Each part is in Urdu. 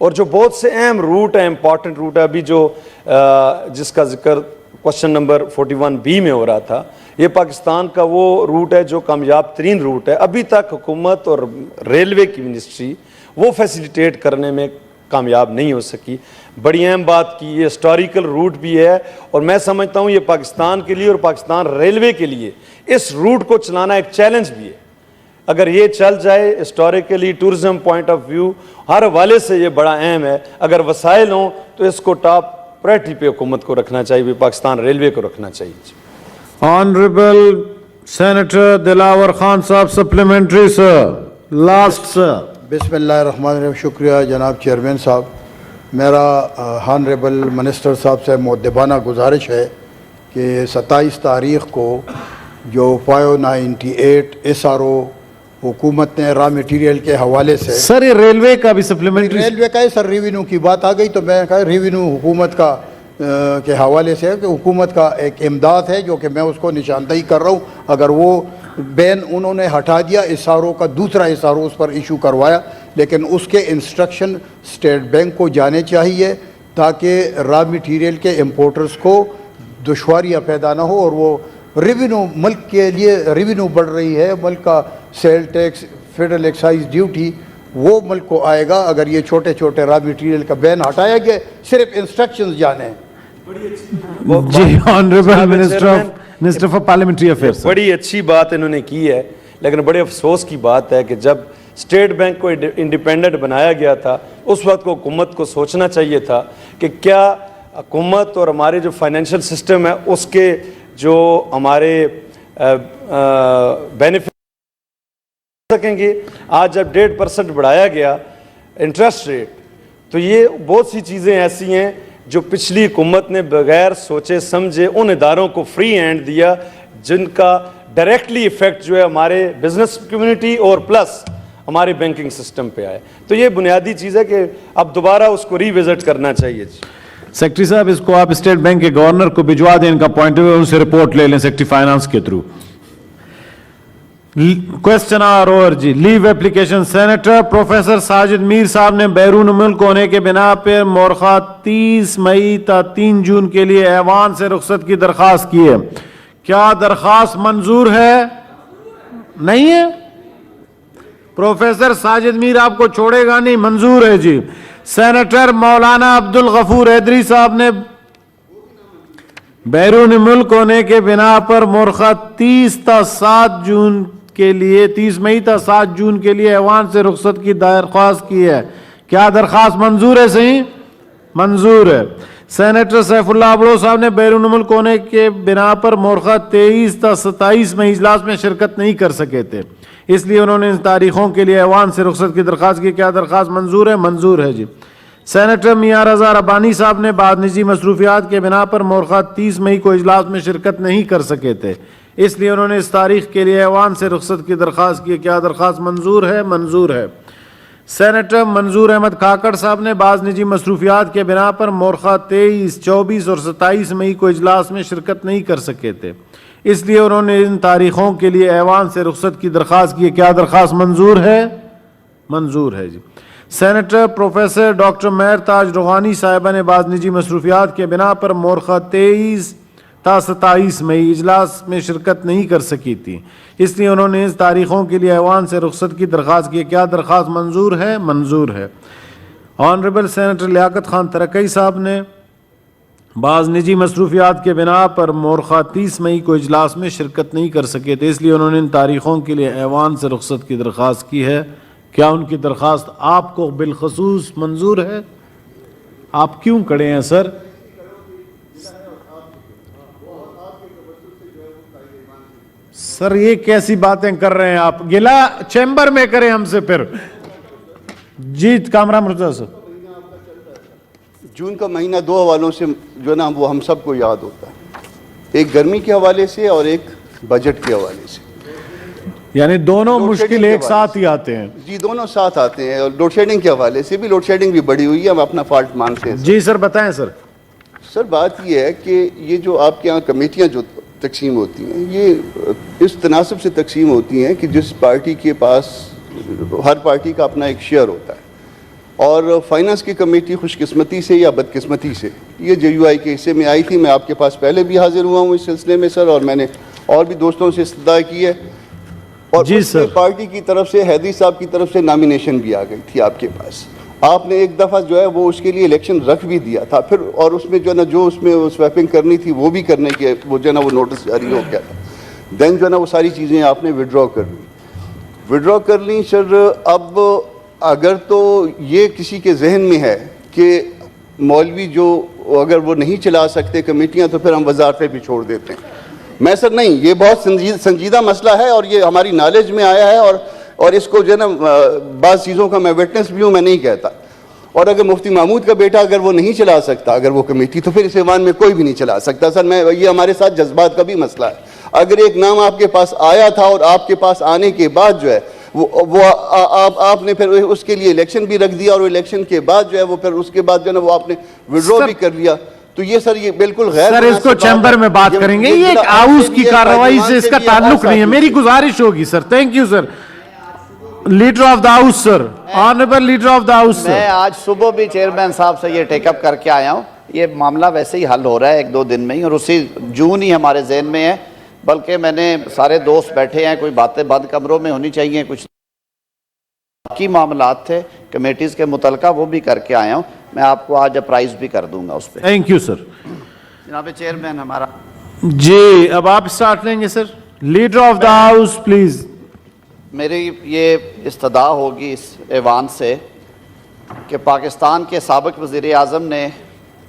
اور جو بہت سے اہم روٹ ہیں, امپورٹنٹ روٹ ہے, ابھی جو جس کا ذکر کوشچن نمبر 41B میں ہو رہا تھا, یہ پاکستان کا وہ روٹ ہے جو کامیاب ترین روٹ ہے. ابھی تک حکومت اور ریلوے کی منسٹری وہ فیسیلیٹیٹ کرنے میں کامیاب نہیں ہو سکی. بڑی اہم بات کی, یہ ہسٹوریکل روٹ بھی ہے, اور میں سمجھتا ہوں یہ پاکستان کے لیے اور پاکستان ریلوے کے لیے اس روٹ کو چلانا ایک چیلنج بھی ہے. اگر یہ چل جائے historically tourism point of view ہر حوالے سے یہ بڑا اہم ہے. اگر وسائل ہوں تو اس کو ٹاپ پرائرٹی پہ حکومت کو رکھنا چاہیے, پاکستان ریلوے کو رکھنا چاہیے. Honorable Senator Dilawar Khan Sahab, supplementary sir. Last sir. بسم اللہ الرحمن الرحیم. شکریہ جناب چیئرمین صاحب. میرا ہانریبل منسٹر صاحب سے مؤدبانہ گزارش ہے کہ 27 تاریخ کو جو 598 SRO حکومت نے را میٹیریل کے حوالے سے, سر یہ ریلوے کا بھی سپلیمنٹری, ریلوے کا ہے سر, ریونیو کی بات آ گئی تو میں کہا ریونیو حکومت کا کے حوالے سے کہ حکومت کا ایک امداد ہے جو کہ میں اس کو نشاندہی کر رہا ہوں. اگر وہ بین انہوں نے ہٹا دیا, SRO کا دوسرا SRO اس پر ایشو کروایا, لیکن اس کے انسٹرکشن اسٹیٹ بینک کو جانے چاہیے تاکہ را میٹیریل کے امپورٹرز کو دشواریاں پیدا نہ ہو. اور وہ ریونیو ملک کے لیے ریونیو بڑھ رہی ہے, ملک کا sale tax, federal excise duty وہ ملک کو آئے گا اگر یہ چھوٹے چھوٹے را میٹیریل کا بین ہٹایا گیا. صرف انسٹرکشنز جانے ہیں. جی Honorable Minister for Parliamentary Affairs. بڑی اچھی بات انہوں نے کی ہے, لیکن بڑے افسوس کی بات ہے کہ جب اسٹیٹ بینک کو انڈیپینڈنٹ بنایا گیا تھا اس وقت کو حکومت کو سوچنا چاہیے تھا کہ کیا حکومت اور ہمارے جو فائنینشیل سسٹم ہے اس کے جو ہمارے بینیفٹ سکیں گے. آج جب 1.5% بڑھایا گیا انٹرسٹ ریٹ, تو یہ بہت سی چیزیں ایسی ہیں جو پچھلی حکومت نے بغیر سوچے سمجھے ان اداروں کو فری ہینڈ دیا جن کا ڈائریکٹلی ایفیکٹ جو ہے ہمارے بزنس کمیونٹی اور پلس ہمارے بینکنگ سسٹم پہ آئے. تو یہ بنیادی چیز ہے کہ اب دوبارہ اس کو ری وزٹ کرنا چاہیے. سیکرٹری صاحب اس کو آپ اسٹیٹ بینک کے گورنر کو بھجوا دیں, ان کا پوائنٹ آف ویو ان سے رپورٹ لے لیں سیکرٹری فائنانس کے تھرو. کوسچن اور جی لیو اپلیکیشن. سینیٹر پروفیسر ساجد میر صاحب نے بیرون ملک ہونے کے بنا پر مورخہ 30 مئی تا 3 جون کے لیے ایوان سے رخصت کی درخواست کی ہے. کیا درخواست منظور ہے؟ نہیں ہے. پروفیسر ساجد میر آپ کو چھوڑے گا نہیں, منظور ہے جی. سینیٹر مولانا عبد الغفور حیدری صاحب نے بیرون ملک ہونے کے بنا پر مورخہ 30 تا 7 جون کے لیے 30 مئی تا 7 جون کے لیے ایوان سے رخصت کی درخواست کی ہے. کیا درخواست منظور ہے؟ صحیح منظور ہے. سینیٹر سیف اللہ ابڑو صاحب نے بیرون ملک ہونے کے بنا پر مورخہ 23 تا 27 مئی اجلاس میں شرکت نہیں کر سکے تھے, اس لیے انہوں نے ان تاریخوں کے لیے ایوان سے رخصت کی درخواست کی. کیا درخواست منظور ہے؟ منظور ہے جی. سینیٹر میاں رضا ربانی صاحب نے بعض نجی مصروفیات کے بنا پر مورخہ 30 مئی کو اجلاس میں شرکت نہیں کر سکے تھے, اس لیے انہوں نے اس تاریخ کے لیے ایوان سے رخصت کی درخواست کی. کیا درخواست منظور ہے؟ منظور ہے. سینیٹر منظور احمد کھاکڑ صاحب نے بعض نجی مصروفیات کے بنا پر مورخہ 23, 24 اور 27 مئی کو اجلاس میں شرکت نہیں کر سکے تھے, اس لیے انہوں نے ان تاریخوں کے لیے ایوان سے رخصت کی درخواست کی. کیا درخواست منظور ہے؟ منظور ہے جی. سینیٹر پروفیسر ڈاکٹر مہر تاج روحانی صاحبہ نے بعض نجی مصروفیات کے بنا پر مورخہ 23 تا 27 مئی اجلاس میں شرکت نہیں کر سکی تھی, اس لیے انہوں نے اس تاریخوں کے لیے ایوان سے رخصت کی درخواست کی. کیا درخواست منظور ہے؟ منظور ہے. آنریبل سینیٹر لیاقت خان ترکی صاحب نے بعض نجی مصروفیات کے بنا پر مورخہ 30 مئی کو اجلاس میں شرکت نہیں کر سکے تھے, اس لیے انہوں نے ان تاریخوں کے لیے ایوان سے رخصت کی درخواست کی ہے. کیا ان کی درخواست آپ کو بالخصوص منظور ہے؟ آپ کیوں کھڑے ہیں سر؟ سر یہ کیسی باتیں کر رہے ہیں آپ؟ گلا چیمبر میں کریں ہم سے پھر. جی کامران مرتضیٰ صاحب. جون کا مہینہ 2 حوالوں سے جو نا وہ ہم سب کو یاد ہوتا ہے, ایک گرمی کے حوالے سے اور ایک بجٹ کے حوالے سے. یعنی دونوں مشکل ایک ساتھ ہی آتے ہیں. جی دونوں ساتھ آتے ہیں, اور لوڈ شیڈنگ کے حوالے سے بھی لوڈ شیڈنگ بھی بڑی ہوئی ہے, ہم اپنا فالٹ مانتے ہیں. جی سر بتائیں. سر سر بات یہ ہے کہ یہ جو آپ کے یہاں کمیٹیاں جو تقسیم ہوتی ہیں یہ اس تناسب سے تقسیم ہوتی ہیں کہ جس پارٹی کے پاس ہر پارٹی کا اپنا ایک شیئر ہوتا ہے, اور فائنانس کی کمیٹی خوش قسمتی سے یا بدقسمتی سے یہ JUI کے حصے میں آئی تھی. میں آپ کے پاس پہلے بھی حاضر ہوا ہوں اس سلسلے میں سر, اور میں نے اور بھی دوستوں سے استدعا کی ہے, اور جی اس میں سر. پارٹی کی طرف سے حیدری صاحب کی طرف سے نامینیشن بھی آ گئی تھی آپ کے پاس. آپ نے ایک دفعہ جو ہے وہ اس کے لیے الیکشن رکھ بھی دیا تھا پھر, اور اس میں جو ہے نا جو اس میں سویپنگ کرنی تھی وہ بھی کرنے کے وہ جو ہے نا وہ نوٹس جاری ہو گیا تھا. دین جو ہے نا وہ ساری چیزیں آپ نے وڈرا کر لی سر. اب اگر تو یہ کسی کے ذہن میں ہے کہ مولوی جو اگر وہ نہیں چلا سکتے کمیٹیاں تو پھر ہم وزارتیں بھی چھوڑ دیتے ہیں, میں سر نہیں, یہ بہت سنجیدہ مسئلہ ہے اور یہ ہماری نالج میں آیا ہے, اور اس کو جو ہے نا بعض چیزوں کا میں وٹنس بھی ہوں, میں نہیں کہتا. اور اگر مفتی محمود کا بیٹا اگر وہ نہیں چلا سکتا اگر وہ کمیٹی, تو پھر اس ایوان میں کوئی بھی نہیں چلا سکتا سر. میں یہ ہمارے ساتھ جذبات کا بھی مسئلہ ہے. اگر ایک نام آپ کے پاس آیا تھا اور آپ کے پاس آنے کے بعد جو ہے وہ آپ نے پھر اس کے لیے الیکشن بھی رکھ دیا, اور الیکشن کے بعد جو ہے وہ پھر اس کے بعد جو ہے نا وہ آپ نے وڈرا بھی کر لیا, تو یہ سر یہ بالکل غیر سر, اس کو چیمبر میں بات کریں گے. یہ ایک ہاؤس کی کارروائی سے اس کا تعلق نہیں ہے. میری گزارش ہوگی sir. Thank you sir. Leader of the house sir, honourable leader of the house sir. میں آج صبح بھی چیئرمین صاحب سے یہ ٹیک اپ کر کے آیا ہوں. یہ معاملہ ویسے ہی حل ہو رہا ہے 1-2 دن میں ہی, اور اسی جون ہی ہمارے ذہن میں ہے. بلکہ میں نے سارے دوست بیٹھے ہیں, کوئی باتیں بند کمروں میں ہونی چاہیے, کچھ باقی معاملات تھے کمیٹیز کے متعلقہ وہ بھی کر کے آیا ہوں. میں آپ کو آج اپرائز بھی کر دوں گا اس پہ. Thank you sir. جناب چیئرمین ہمارا جی اب آپ سٹارٹ لیں گے sir. Leader of the house please. میری یہ استدعا ہوگی اس ایوان سے کہ پاکستان کے سابق وزیر اعظم نے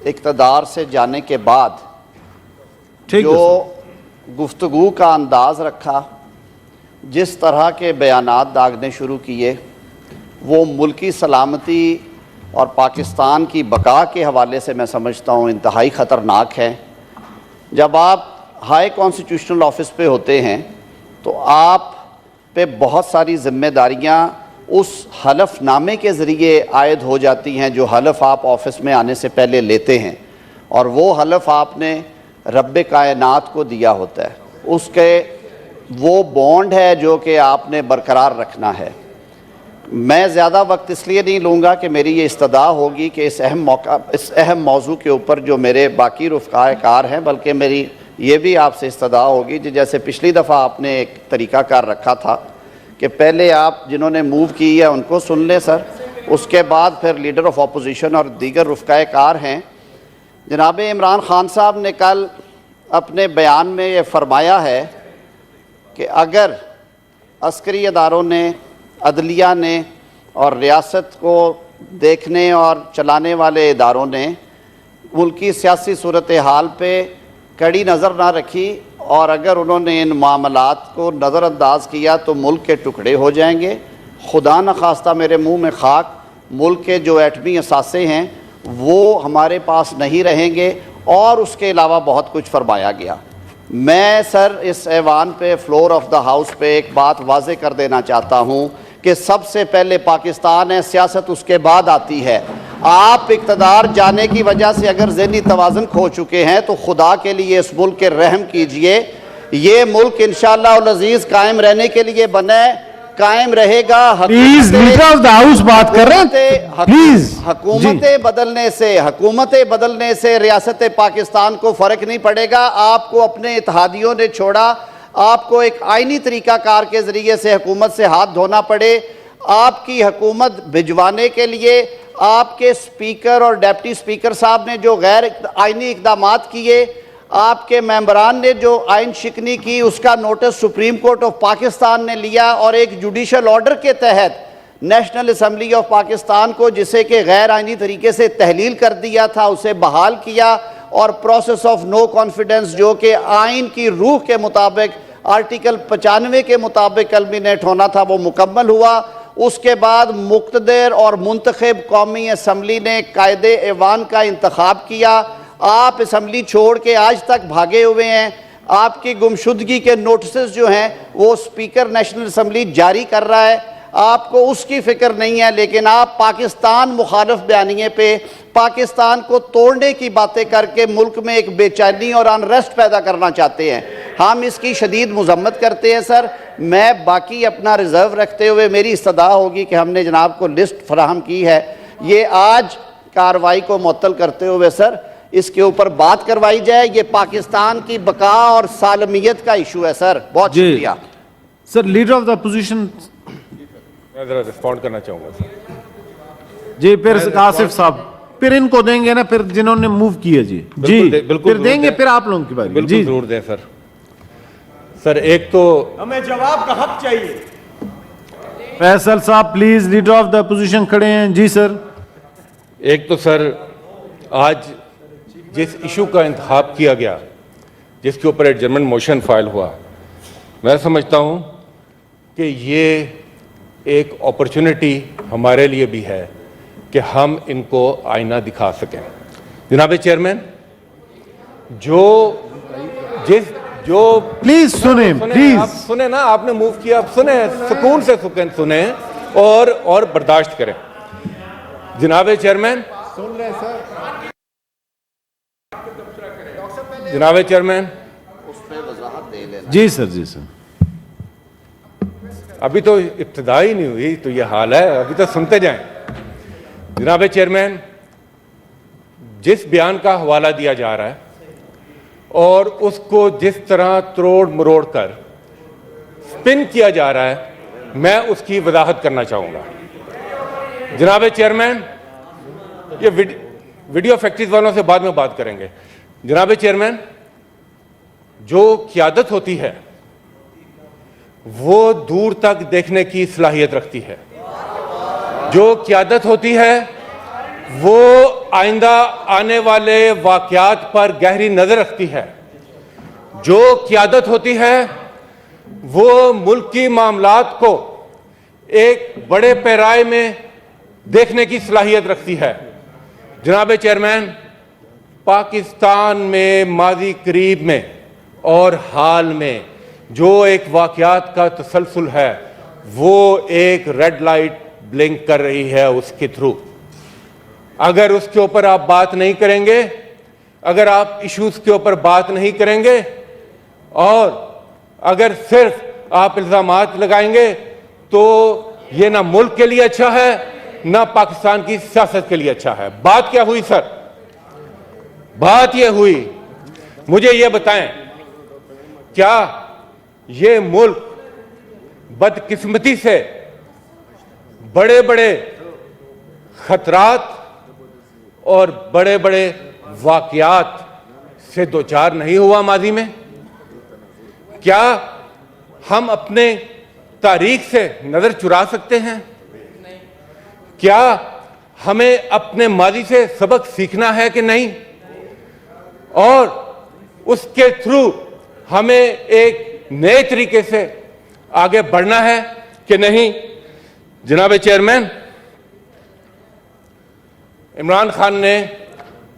اقتدار سے جانے کے بعد جو گفتگو کا انداز رکھا, جس طرح کے بیانات داغنے شروع کیے, وہ ملکی سلامتی اور پاکستان کی بقا کے حوالے سے میں سمجھتا ہوں انتہائی خطرناک ہے. جب آپ ہائی کانسٹیٹیوشنل آفس پہ ہوتے ہیں تو آپ پہ بہت ساری ذمہ داریاں اس حلف نامے کے ذریعے عائد ہو جاتی ہیں جو حلف آپ آفس میں آنے سے پہلے لیتے ہیں, اور وہ حلف آپ نے رب کائنات کو دیا ہوتا ہے. اس کے وہ بانڈ ہے جو کہ آپ نے برقرار رکھنا ہے. میں زیادہ وقت اس لیے نہیں لوں گا کہ میری یہ استدعا ہوگی کہ اس اہم موضوع کے اوپر جو میرے باقی رفقائے کار ہیں, بلکہ میری یہ بھی آپ سے استدعا ہوگی جیسے پچھلی دفعہ آپ نے ایک طریقہ کار رکھا تھا کہ پہلے آپ جنہوں نے موو کی ہے ان کو سن لیں سر, اس کے بعد پھر لیڈر آف اپوزیشن اور دیگر رفقائے کار ہیں. جناب عمران خان صاحب نے کل اپنے بیان میں یہ فرمایا ہے کہ اگر عسکری اداروں نے, عدلیہ نے اور ریاست کو دیکھنے اور چلانے والے اداروں نے ملکی سیاسی صورتحال پہ کڑی نظر نہ رکھی اور اگر انہوں نے ان معاملات کو نظر انداز کیا تو ملک کے ٹکڑے ہو جائیں گے. خدا نخواستہ میرے منہ میں خاک, ملک کے جو ایٹمی اثاثے ہیں وہ ہمارے پاس نہیں رہیں گے, اور اس کے علاوہ بہت کچھ فرمایا گیا. میں سر اس ایوان پہ فلور آف دا ہاؤس پہ ایک بات واضح کر دینا چاہتا ہوں کہ سب سے پہلے پاکستان ہے, سیاست اس کے بعد آتی ہے. آپ اقتدار جانے کی وجہ سے اگر ذہنی توازن کھو چکے ہیں تو خدا کے لیے اس ملک کے رحم کیجئے. یہ ملک انشاءاللہ العزیز قائم رہنے کے لیے بنا ہے, قائم رہے گا. Please leader of the house بات کر رہے ہیں پلیز. حکومتیں بدلنے سے ریاست پاکستان کو فرق نہیں پڑے گا. آپ کو اپنے اتحادیوں نے چھوڑا, آپ کو ایک آئینی طریقہ کار کے ذریعے سے حکومت سے ہاتھ دھونا پڑے. آپ کی حکومت بھجوانے کے لیے آپ کے سپیکر اور ڈیپٹی سپیکر صاحب نے جو غیر آئینی اقدامات کیے, آپ کے ممبران نے جو آئین شکنی کی, اس کا notice Supreme Court of Pakistan نے لیا اور ایک جوڈیشل آرڈر کے تحت نیشنل اسمبلی آف پاکستان کو, جسے کہ غیر آئینی طریقے سے تحلیل کر دیا تھا, اسے بحال کیا, اور پروسیس آف نو کانفیڈنس جو کہ آئین کی روح کے مطابق آرٹیکل 95 کے مطابق کلمینیٹ ہونا تھا وہ مکمل ہوا. اس کے بعد مقتدر اور منتخب قومی اسمبلی نے قائد ایوان کا انتخاب کیا. آپ اسمبلی چھوڑ کے آج تک بھاگے ہوئے ہیں. آپ کی گمشدگی کے نوٹسز جو ہیں وہ سپیکر نیشنل اسمبلی جاری کر رہا ہے, آپ کو اس کی فکر نہیں ہے, لیکن آپ پاکستان مخالف بیانیے پہ پاکستان کو توڑنے کی باتیں کر کے ملک میں ایک بے چینی اور انریسٹ پیدا کرنا چاہتے ہیں. ہم اس کی شدید مذمت کرتے ہیں سر. میں باقی اپنا ریزرو رکھتے ہوئے میری استدعا ہوگی کہ ہم نے جناب کو لسٹ فراہم کی ہے یہ آج کارروائی کو معطل کرتے ہوئے سر اس کے اوپر بات کروائی جائے. یہ پاکستان کی بقا اور سالمیت کا ایشو ہے سر. بہت شکریہ. سر لیڈر آف دا اپوزیشن. میں ذرا رسپونڈ کرنا چاہوں گا سر. جی پھر آصف صاحب پھر ان کو دیں گے نا, پھر جنہوں نے موو کیا. جی جی پھر دیں گے, پھر آپ لوگوں کی بات. بالکل ضرور دیں سر. سر ایک تو ہمیں جواب کا حق چاہیے. فیصل صاحب please, leader of the opposition کھڑے ہیں. جی سر. ایک تو سر آج جس ایشو کا انتخاب کیا گیا, جس کے اوپر ایڈجرمنٹ موشن فائل ہوا, میں سمجھتا ہوں کہ یہ ایک اپرچونٹی ہمارے لیے بھی ہے کہ ہم ان کو آئینہ دکھا سکیں. جناب چیئرمین, جو پلیز سنیں, پلیز آپ سنیں نا, آپ نے موو کیا, آپ سنیں, سکون سے سنیں اور برداشت کریں. جناب چیئرمین, جناب چیئرمین, جی سر. جی سر. ابھی تو ابتدا ہی نہیں ہوئی تو یہ حال ہے, ابھی تو سنتے جائیں. جناب چیئرمین, جس بیان کا حوالہ دیا جا رہا ہے اور اس کو جس طرح تروڑ مروڑ کر سپن کیا جا رہا ہے, میں اس کی وضاحت کرنا چاہوں گا. جناب چیئرمین, یہ ویڈیو فیکٹریز والوں سے بعد میں بات کریں گے. جناب چیئرمین, جو قیادت ہوتی ہے وہ دور تک دیکھنے کی صلاحیت رکھتی ہے. جو قیادت ہوتی ہے وہ آئندہ آنے والے واقعات پر گہری نظر رکھتی ہے. جو قیادت ہوتی ہے وہ ملکی معاملات کو ایک بڑے پیمانے میں دیکھنے کی صلاحیت رکھتی ہے. جناب چیئرمین, پاکستان میں ماضی قریب میں اور حال میں جو ایک واقعات کا تسلسل ہے وہ ایک ریڈ لائٹ بلنک کر رہی ہے اس کے تھرو. اگر اس کے اوپر آپ بات نہیں کریں گے, اگر آپ ایشوز کے اوپر بات نہیں کریں گے اور اگر صرف آپ الزامات لگائیں گے تو یہ نہ ملک کے لیے اچھا ہے نہ پاکستان کی سیاست کے لیے اچھا ہے. بات کیا ہوئی سر؟ بات یہ ہوئی, مجھے یہ بتائیں, کیا یہ ملک بدقسمتی سے بڑے بڑے خطرات اور بڑے بڑے واقعات سے دوچار نہیں ہوا ماضی میں؟ کیا ہم اپنے تاریخ سے نظر چرا سکتے ہیں؟ کیا ہمیں اپنے ماضی سے سبق سیکھنا ہے کہ نہیں, اور اس کے تھرو ہمیں ایک نئے طریقے سے آگے بڑھنا ہے کہ نہیں؟ جناب چیئرمین, عمران خان نے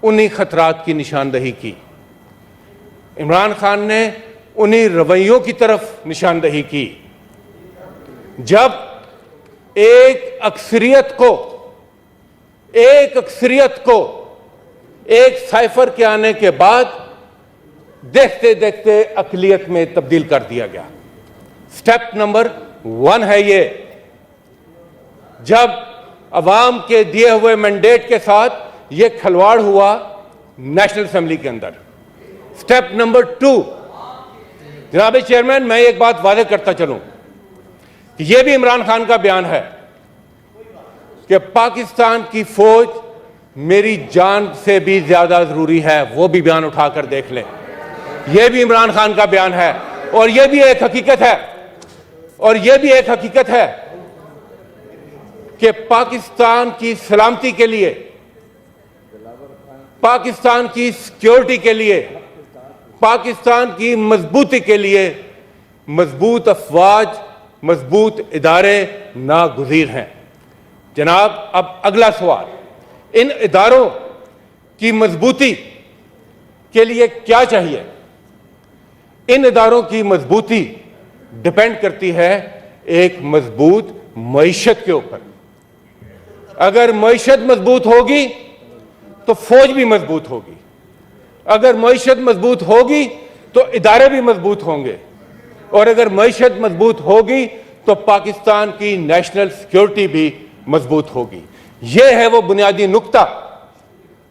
انہی خطرات کی نشاندہی کی, عمران خان نے انہی رویوں کی طرف نشاندہی کی. جب ایک اکثریت کو ایک سائفر کے آنے کے بعد دیکھتے دیکھتے اقلیت میں تبدیل کر دیا گیا. سٹیپ نمبر 1 ہے یہ, جب عوام کے دیے ہوئے مینڈیٹ کے ساتھ یہ کھلواڑ ہوا نیشنل اسمبلی کے اندر. سٹیپ نمبر 2, جناب چیئرمین میں ایک بات واضح کرتا چلوں کہ یہ بھی عمران خان کا بیان ہے کہ پاکستان کی فوج میری جان سے بھی زیادہ ضروری ہے. وہ بھی بیان اٹھا کر دیکھ لیں, یہ بھی عمران خان کا بیان ہے. اور یہ بھی ایک حقیقت ہے, کہ پاکستان کی سلامتی کے لیے, پاکستان کی سیکیورٹی کے لیے, پاکستان کی مضبوطی کے لیے مضبوط افواج, مضبوط ادارے ناگزیر ہیں. جناب اب اگلا سوال, ان اداروں کی مضبوطی کے لیے کیا چاہیے؟ ان اداروں کی مضبوطی ڈیپینڈ کرتی ہے ایک مضبوط معیشت کے اوپر. اگر معیشت مضبوط ہوگی تو فوج بھی مضبوط ہوگی, اگر معیشت مضبوط ہوگی تو ادارے بھی مضبوط ہوں گے, اور اگر معیشت مضبوط ہوگی تو پاکستان کی نیشنل سیکیورٹی بھی مضبوط ہوگی. یہ ہے وہ بنیادی نقطہ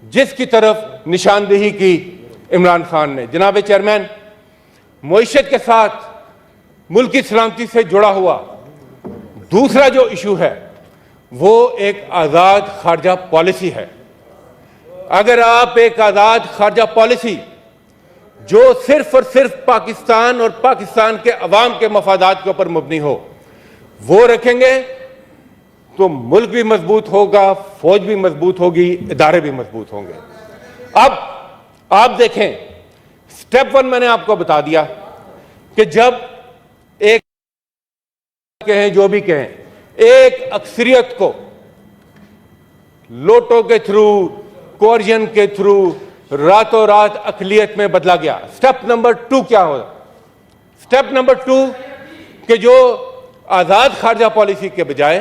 جس کی طرف نشاندہی کی عمران خان نے. جناب چیئرمین، معیشت کے ساتھ ملک کی سلامتی سے جڑا ہوا دوسرا جو ایشو ہے وہ ایک آزاد خارجہ پالیسی ہے. اگر آپ ایک آزاد خارجہ پالیسی جو صرف اور صرف پاکستان اور پاکستان کے عوام کے مفادات کے اوپر مبنی ہو وہ رکھیں گے تو ملک بھی مضبوط ہوگا، فوج بھی مضبوط ہوگی، ادارے بھی مضبوط ہوں گے. اب آپ دیکھیں، سٹیپ 1 میں نے آپ کو بتا دیا کہ جب ایک کہیں جو بھی کہیں ایک اکثریت کو لوٹوں کے تھرو، کوئرژن کے تھرو راتوں رات اقلیت میں بدلا گیا. سٹیپ نمبر 2 کیا ہوگا؟ سٹیپ نمبر 2 کہ جو آزاد خارجہ پالیسی کے بجائے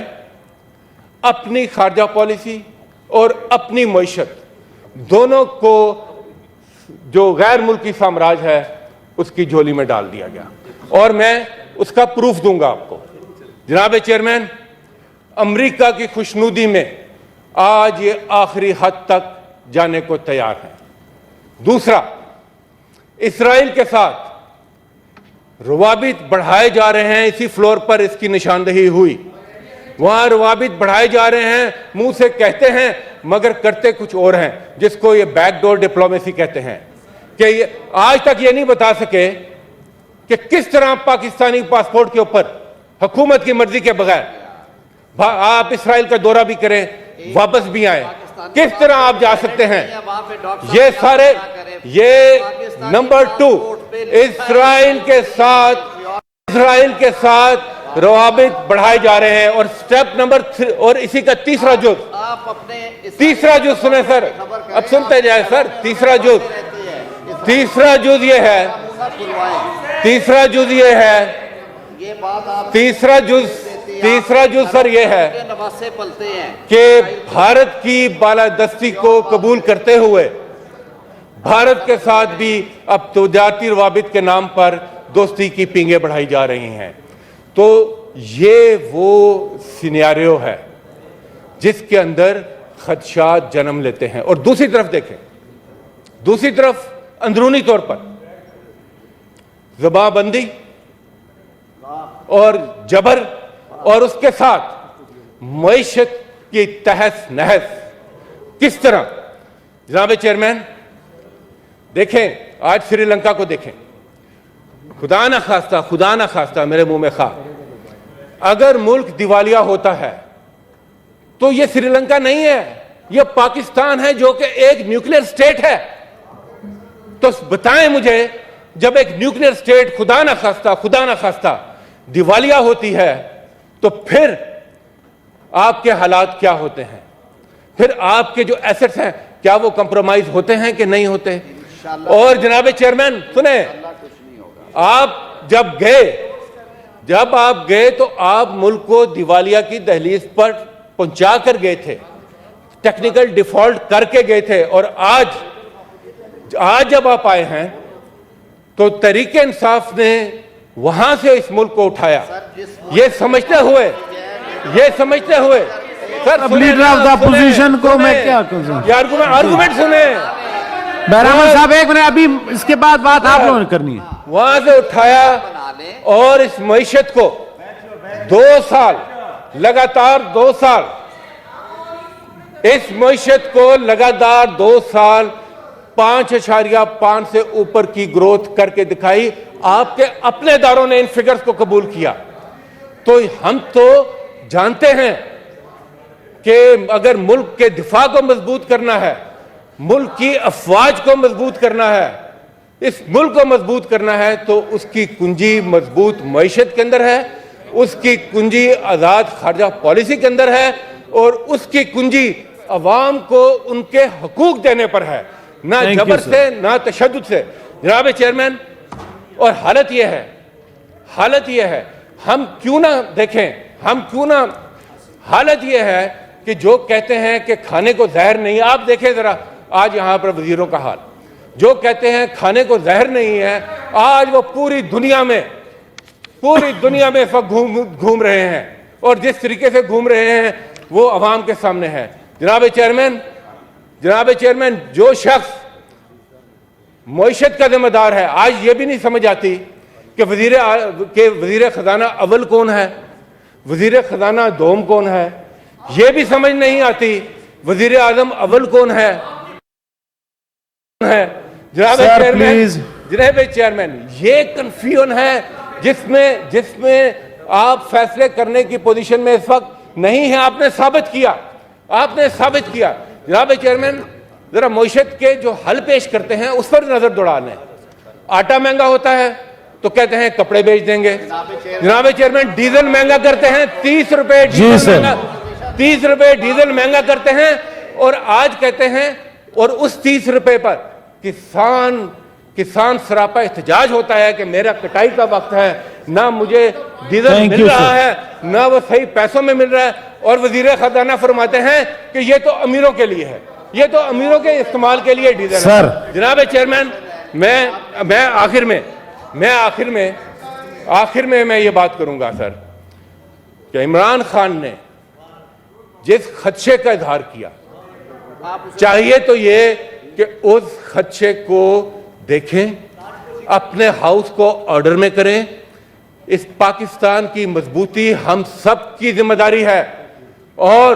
اپنی خارجہ پالیسی اور اپنی معیشت دونوں کو جو غیر ملکی سامراج ہے اس کی جھولی میں ڈال دیا گیا. اور میں اس کا پروف دوں گا آپ کو. جناب چیئرمین، امریکہ کی خوشنودی میں آج یہ آخری حد تک جانے کو تیار ہے. دوسرا، اسرائیل کے ساتھ روابط بڑھائے جا رہے ہیں. اسی فلور پر اس کی نشاندہی ہوئی. وہاں روابط بڑھائے جا رہے ہیں، منہ سے کہتے ہیں مگر کرتے کچھ اور ہیں، جس کو یہ بیک ڈور ڈپلومیسی کہتے ہیں. کہ آج تک یہ نہیں بتا سکے کہ کس طرح پاکستانی پاسپورٹ کے اوپر حکومت کی مرضی کے بغیر آپ اسرائیل کا دورہ بھی کریں، واپس بھی آئیں، کس طرح آپ جا سکتے ہیں. یہ سارے، یہ نمبر 2 اسرائیل کے ساتھ روابط بڑھائے جا رہے ہیں. اور سٹیپ نمبر 3 اور اسی کا تیسرا جز سنیں سر، اب سنتے جائیں سر. تیسرا جز سر یہ ہے کہ بھارت کی بالادستی کو قبول کرتے ہوئے بھارت کے ساتھ بھی اب تجارتی روابط کے نام پر دوستی کی پینگیں بڑھائی جا رہی ہیں. تو یہ وہ سینیریو ہے جس کے اندر خدشات جنم لیتے ہیں. اور دوسری طرف دیکھیں، دوسری طرف اندرونی طور پر زباں بندی اور جبر اور اس کے ساتھ معیشت کی تہس نہس کس طرح. جناب چیئرمین دیکھیں، آج سری لنکا کو دیکھیں. خدا نہ خواستہ میرے منہ میں خواہ اگر ملک دیوالیہ ہوتا ہے تو یہ سری لنکا نہیں ہے، یہ پاکستان ہے جو کہ ایک نیوکلیر سٹیٹ ہے. تو بتائیں مجھے، جب ایک نیوکلیر سٹیٹ خدا نہ خواستہ دیوالیہ ہوتی ہے تو پھر آپ کے حالات کیا ہوتے ہیں؟ پھر آپ کے جو ایسٹس ہیں کیا وہ کمپرومائز ہوتے ہیں کہ نہیں ہوتے؟ اور جناب چیئرمین سنیں، آپ جب آپ گئے تو آپ ملک کو دیوالیہ کی دہلیز پر پہنچا کر گئے تھے، ٹیکنیکل ڈیفالٹ کر کے گئے تھے. اور آج جب آپ آئے ہیں تو تحریک انصاف نے وہاں سے اس ملک کو اٹھایا، یہ سمجھتے ہوئے سر لیڈر آف دا اپوزیشن کو میں کیا کہوں؟ یہ آرگومنٹ سنیں. بہرحال صاحب ایک منٹ، ابھی اس کے بعد بات آپ لوگوں نے کرنی ہے. وہاں سے اٹھایا اور اس معیشت کو 2 سال لگاتار 2 سال اس معیشت کو لگاتار 2 سال 5.5 سے اوپر کی گروتھ کر کے دکھائی. آپ کے اپنے اداروں نے ان فگرز کو قبول کیا. تو ہم تو جانتے ہیں کہ اگر ملک کے دفاع کو مضبوط کرنا ہے، ملک کی افواج کو مضبوط کرنا ہے، اس ملک کو مضبوط کرنا ہے تو اس کی کنجی مضبوط معیشت کے اندر ہے، اس کی کنجی آزاد خارجہ پالیسی کے اندر ہے، اور اس کی کنجی عوام کو ان کے حقوق دینے پر ہے، نہ جبر سے نہ تشدد سے. جناب چیئرمین، اور حالت یہ ہے ہم کیوں نہ دیکھیں، حالت یہ ہے کہ جو کہتے ہیں کہ کھانے کو زہر نہیں، آپ دیکھیں ذرا آج یہاں پر وزیروں کا حال، جو کہتے ہیں کھانے کو زہر نہیں ہے، آج وہ پوری دنیا میں اس وقت گھوم رہے ہیں، اور جس طریقے سے گھوم رہے ہیں وہ عوام کے سامنے ہے. جناب چیئرمین جو شخص معیشت کا ذمہ دار ہے، آج یہ بھی نہیں سمجھ آتی کہ وزیر خزانہ اول کون ہے، وزیر خزانہ دوم کون ہے، یہ بھی سمجھ نہیں آتی وزیر اعظم اول کون ہے۔ جناب چیئرمین یہ کنفیوژن ہے جس میں آپ فیصلے کرنے کی پوزیشن میں اس وقت نہیں ہیں۔ آپ نے ثابت کیا جناب چیئرمین، ذرا معیشت کے جو حل پیش کرتے ہیں اس پر نظر دوڑا لیں۔ آٹا مہنگا ہوتا ہے تو کہتے ہیں کپڑے بیچ دیں گے۔ جناب چیئرمین ڈیزل مہنگا کرتے ہیں، 30 روپے ڈیزل مہنگا کرتے ہیں، اور آج کہتے ہیں، اور اس 30 روپے پر کسان سراپا احتجاج ہوتا ہے کہ میرا کٹائی کا وقت ہے، نہ مجھے ڈیزل مل رہا ہے، نہ وہ صحیح پیسوں میں مل رہا ہے، اور وزیر خزانہ فرماتے ہیں کہ یہ تو امیروں کے لیے ہے، یہ تو امیروں کے استعمال کے لیے ڈیزل ہے۔ جناب چیئرمین، میں آخر میں میں یہ بات کروں گا سر کہ عمران خان نے جس خدشے کا اظہار کیا، چاہیے تو یہ کہ اس خدشے کو دیکھیں، اپنے ہاؤس کو آرڈر میں کریں۔ اس پاکستان کی مضبوطی ہم سب کی ذمہ داری ہے، اور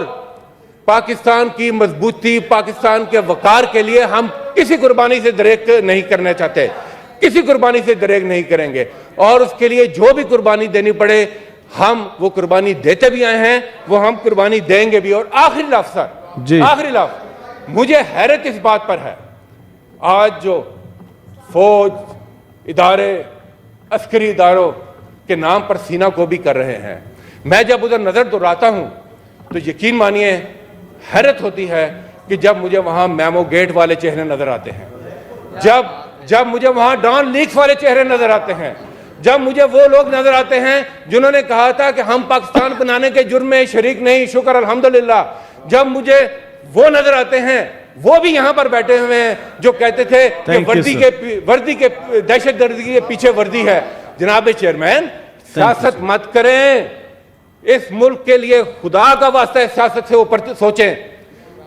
پاکستان کی مضبوطی، پاکستان کے وقار کے لیے ہم کسی قربانی سے دریغ نہیں کرنا چاہتے، کسی قربانی سے دریغ نہیں کریں گے، اور اس کے لیے جو بھی قربانی دینی پڑے ہم وہ قربانی دیتے بھی آئے ہیں، وہ ہم قربانی دیں گے بھی۔ اور آخری لفظ سر، آخری لفظ، مجھے حیرت اس بات پر ہے، آج جو فوج ادارے، عسکری اداروں کے نام پر سینہ کو بھی کر رہے ہیں، میں جب ادھر نظر دوڑاتا ہوں تو یقین مانیے حیرت ہوتی ہے کہ جب مجھے وہاں میمو گیٹ والے چہرے نظر آتے ہیں، جب مجھے وہاں ڈان لیکس والے چہرے نظر آتے ہیں، جب مجھے وہ لوگ نظر آتے ہیں جنہوں نے کہا تھا کہ ہم پاکستان بنانے کے جرم میں شریک نہیں، شکر الحمدللہ، جب مجھے وہ نظر آتے ہیں، وہ بھی یہاں پر بیٹھے ہوئے ہیں جو کہتے تھے کہ وردی کے دہشت گردی کے پیچھے وردی ہے۔ جناب چیئرمین، سیاست مت کریں، اس ملک کے لیے خدا کا واسطہ ہے سیاست سے اوپر سوچیں،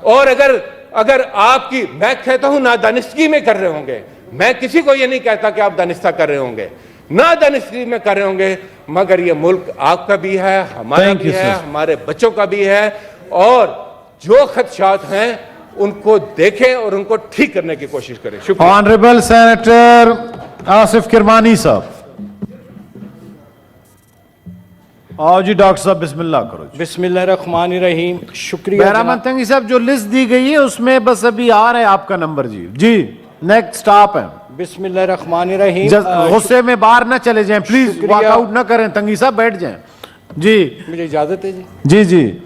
اور اگر آپ کی، میں کہتا ہوں نادانستگی میں کر رہے ہوں گے، میں کسی کو یہ نہیں کہتا کہ آپ دانستہ کر رہے ہوں گے، نادانستگی میں کر رہے ہوں گے، مگر یہ ملک آپ کا بھی ہے، ہمارا بھی ہے، ہمارے بچوں کا بھی ہے، اور جو خدشات ہیں ان کو دیکھیں اور ان کو ٹھیک کرنے کی کوشش کریں۔ شکریہ۔ آنریبل سینیٹر آصف کرمانی صاحب۔ آؤ جی ڈاکٹر صاحب، بسم اللہ کرو۔ بسم اللہ الرحمن الرحیم۔ شکریہ بہرامند تنگی صاحب، جو لسٹ دی گئی ہے اس میں بس ابھی آ رہا ہے آپ کا نمبر۔ جی نیکسٹ آپ ہیں۔ بسم اللہ الرحمن الرحیم۔ غصے میں باہر نہ چلے جائیں پلیز، واک آؤٹ نہ کریں، تنگی صاحب بیٹھ جائیں۔ جی مجھے اجازت ہے جی جی۔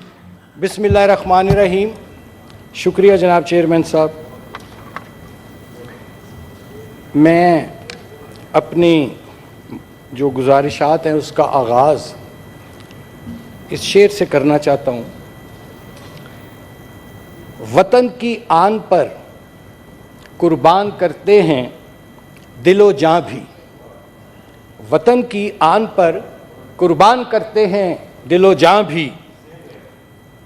بسم اللہ الرحمن الرحیم۔ شکریہ جناب چیئرمین صاحب۔ میں اپنی جو گزارشات ہیں اس کا آغاز اس شعر سے کرنا چاہتا ہوں۔ وطن کی آن پر قربان کرتے ہیں دل و جاں بھی، وطن کی آن پر قربان کرتے ہیں دل و جاں بھی،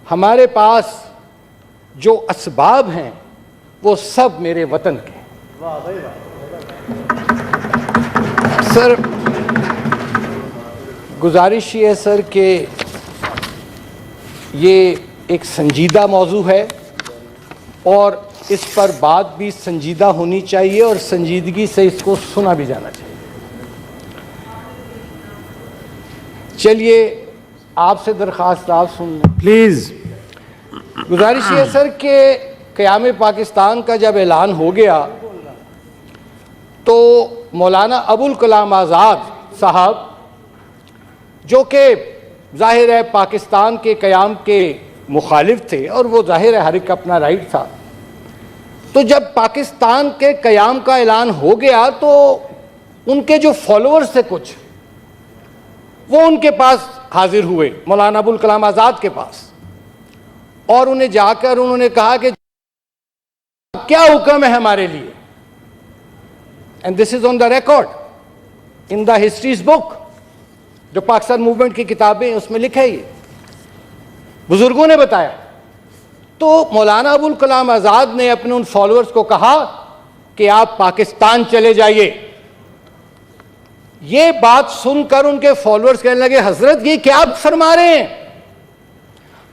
ہمارے پاس جو اسباب ہیں وہ سب میرے وطن کے۔ سر گزارش یہ ہے سر کہ یہ ایک سنجیدہ موضوع ہے اور اس پر بات بھی سنجیدہ ہونی چاہیے اور سنجیدگی سے اس کو سنا بھی جانا چاہیے۔ چلیے آپ سے درخواست، آپ سن لیں پلیز۔ گزارش یہ سر کہ قیام پاکستان کا جب اعلان ہو گیا تو مولانا ابوالکلام آزاد صاحب، جو کہ ظاہر ہے پاکستان کے قیام کے مخالف تھے اور وہ ظاہر ہے ہر ایک اپنا رائٹ تھا، تو جب پاکستان کے قیام کا اعلان ہو گیا تو ان کے جو فالوورز تھے کچھ، وہ ان کے پاس حاضر ہوئے، مولانا ابوالکلام آزاد کے پاس، اور انہیں جا کر انہوں نے کہا کہ کیا حکم ہے ہمارے لیے، and this is on the record in the history's book, جو پاکستان موومنٹ کی کتابیں اس میں لکھا ہے، یہ بزرگوں نے بتایا تو مولانا ابوالکلام آزاد نے اپنے ان فالوورز کو کہا کہ آپ پاکستان چلے جائیے. یہ بات سن کر ان کے فالوورز کہنے لگے حضرت یہ کیا آپ فرما رہے ہیں؟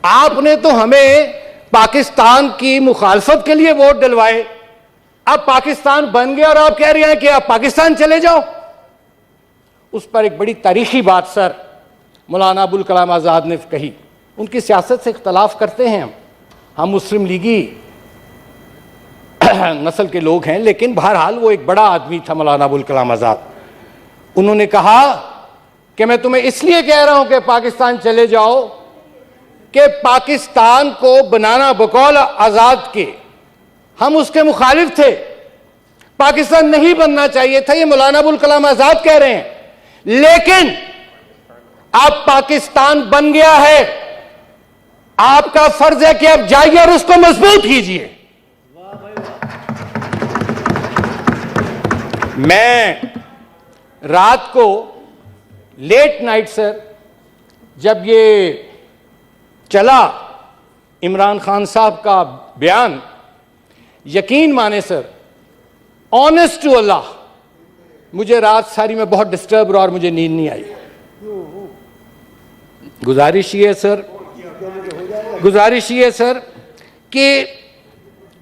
آپ نے تو ہمیں پاکستان کی مخالفت کے لیے ووٹ ڈلوائے, اب پاکستان بن گیا اور آپ کہہ رہے ہیں کہ آپ پاکستان چلے جاؤ. اس پر ایک بڑی تاریخی بات سر مولانا ابوالکلام آزاد نے کہی. ان کی سیاست سے اختلاف کرتے ہیں ہم مسلم لیگی نسل کے لوگ ہیں, لیکن بہرحال وہ ایک بڑا آدمی تھا مولانا ابوالکلام آزاد. انہوں نے کہا کہ میں تمہیں اس لیے کہہ رہا ہوں کہ پاکستان چلے جاؤ کہ پاکستان کو بنانا بقول آزاد کے ہم اس کے مخالف تھے, پاکستان نہیں بننا چاہیے تھا, یہ مولانا ابوالکلام آزاد کہہ رہے ہیں. لیکن اب پاکستان بن گیا ہے, آپ کا فرض ہے کہ اب جائیے اور اس کو مضبوط کیجیے. میں رات کو لیٹ نائٹ سر جب یہ چلا عمران خان صاحب کا بیان, یقین مانے سر آنیسٹ ٹو اللہ مجھے رات ساری میں بہت ڈسٹرب رہا اور مجھے نیند نہیں آئی. گزارش یہ ہے سر کہ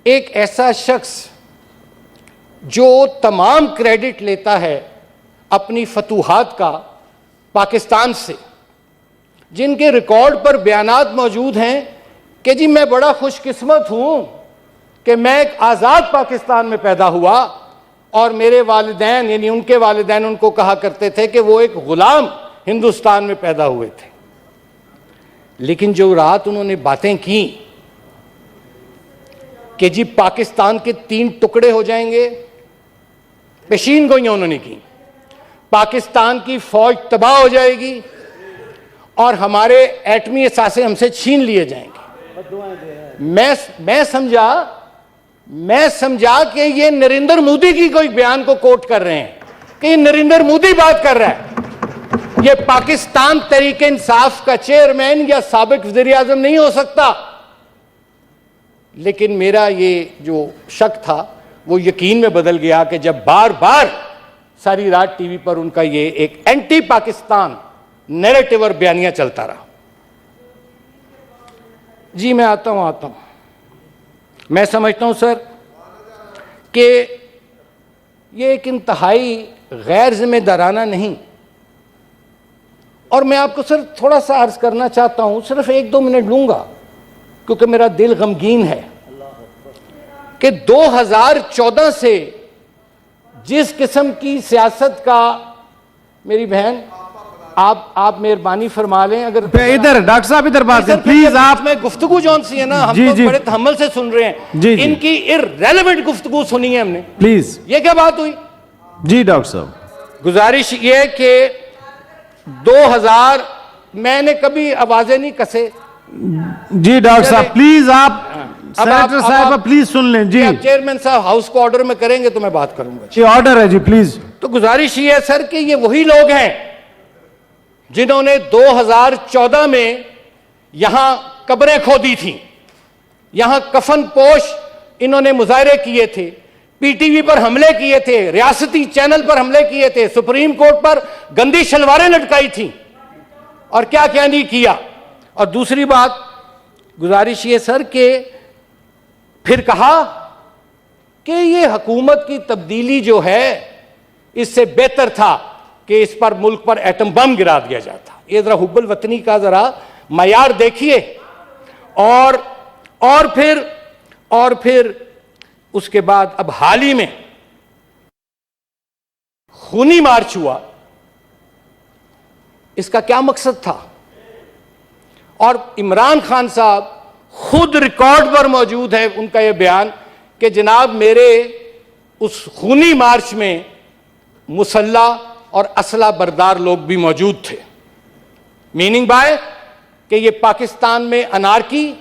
ایک ایسا شخص جو تمام کریڈٹ لیتا ہے اپنی فتوحات کا پاکستان سے, جن کے ریکارڈ پر بیانات موجود ہیں کہ جی میں بڑا خوش قسمت ہوں کہ میں ایک آزاد پاکستان میں پیدا ہوا اور میرے والدین یعنی ان کے والدین ان کو کہا کرتے تھے کہ وہ ایک غلام ہندوستان میں پیدا ہوئے تھے. لیکن جو رات انہوں نے باتیں کی کہ جی پاکستان کے 3 ٹکڑے ہو جائیں گے, پیشین گوئیاں انہوں نے کی, پاکستان کی فوج تباہ ہو جائے گی اور ہمارے ایٹمی اثاثے ہم سے چھین لیے جائیں گے. میں سمجھا کہ یہ نریندر مودی کی کوئی بیان کو کوٹ کر رہے ہیں کہ یہ نریندر مودی بات کر رہا ہے, یہ پاکستان تحریک انصاف کا چیئرمین یا سابق وزیر اعظم نہیں ہو سکتا. لیکن میرا یہ جو شک تھا وہ یقین میں بدل گیا کہ جب بار بار ساری رات ٹی وی پر ان کا یہ ایک اینٹی پاکستان نیریٹو اور بیانیہ چلتا رہا. جی میں آتا ہوں. میں سمجھتا ہوں سر کہ یہ ایک انتہائی غیر ذمہ دارانہ نہیں, اور میں آپ کو صرف تھوڑا سا عرض کرنا چاہتا ہوں, صرف 1-2 منٹ لوں گا کیونکہ میرا دل غمگین ہے کہ 2014 سے جس قسم کی سیاست کا, میری بہن آپ مہربانی فرما لیں اگر ادھر ڈاکٹر صاحب ادھر بات کریں پلیز. آپ میں گفتگو جون سی ہے نا ہم تو بڑے تحمل سے سن رہے ہیں, ان کی irrelevant گفتگو سنی ہے ہم نے, پلیز. یہ کیا بات ہوئی؟ جی ڈاکٹر صاحب گزارش یہ کہ 2000 میں نے کبھی آوازیں نہیں کسے. جی ڈاکٹر صاحب پلیز آپ سینیٹر صاحب پلیز سن لیں. جی چیئرمین صاحب ہاؤس کو آرڈر میں کریں گے تو میں بات کروں گا. جی آرڈر ہے جی پلیز. تو گزارش یہ ہے سر کہ یہ وہی لوگ ہیں جنہوں نے 2014 میں یہاں قبریں کھودی تھیں, یہاں کفن پوش انہوں نے مظاہرے کیے تھے, پی ٹی وی پر حملے کیے تھے, ریاستی چینل پر حملے کیے تھے, سپریم کورٹ پر گندی شلواریں لٹکائی تھیں اور کیا کیا نہیں کیا. اور دوسری بات گزارش یہ سر کہ پھر کہا کہ یہ حکومت کی تبدیلی جو ہے اس سے بہتر تھا کہ اس پر ملک پر ایٹم بم گرا دیا جاتا. یہ ذرا حب الوطنی کا ذرا معیار دیکھیے. اور پھر اس کے بعد اب حال ہی میں خونی مارچ ہوا, اس کا کیا مقصد تھا؟ اور عمران خان صاحب خود ریکارڈ پر موجود ہے ان کا یہ بیان کہ جناب میرے اس خونی مارچ میں مسلح اور اسلحہ بردار لوگ بھی موجود تھے. میننگ بائی کہ یہ پاکستان میں انارکی,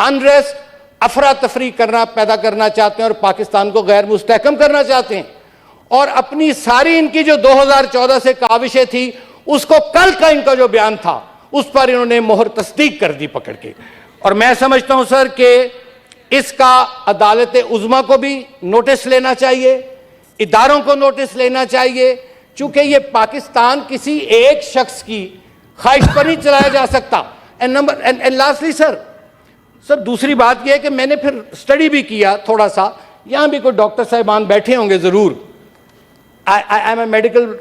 انریسٹ, افراتفری پیدا کرنا چاہتے ہیں اور پاکستان کو غیر مستحکم کرنا چاہتے ہیں, اور اپنی ساری ان کی جو 2014 سے کاوشیں تھی اس کو کل کا ان کا جو بیان تھا اس پر انہوں نے مہر تصدیق کر دی پکڑ کے. اور میں سمجھتا ہوں سر کہ اس کا عدالت عظمیٰ کو بھی نوٹس لینا چاہیے, اداروں کو نوٹس لینا چاہیے, چونکہ یہ پاکستان کسی ایک شخص کی خواہش پر نہیں چلایا جا سکتا. اینڈ لاسٹلی سر دوسری بات یہ ہے کہ میں نے پھر اسٹڈی بھی کیا تھوڑا سا, یہاں بھی کوئی ڈاکٹر صاحبان بیٹھے ہوں گے ضرور, I am a medical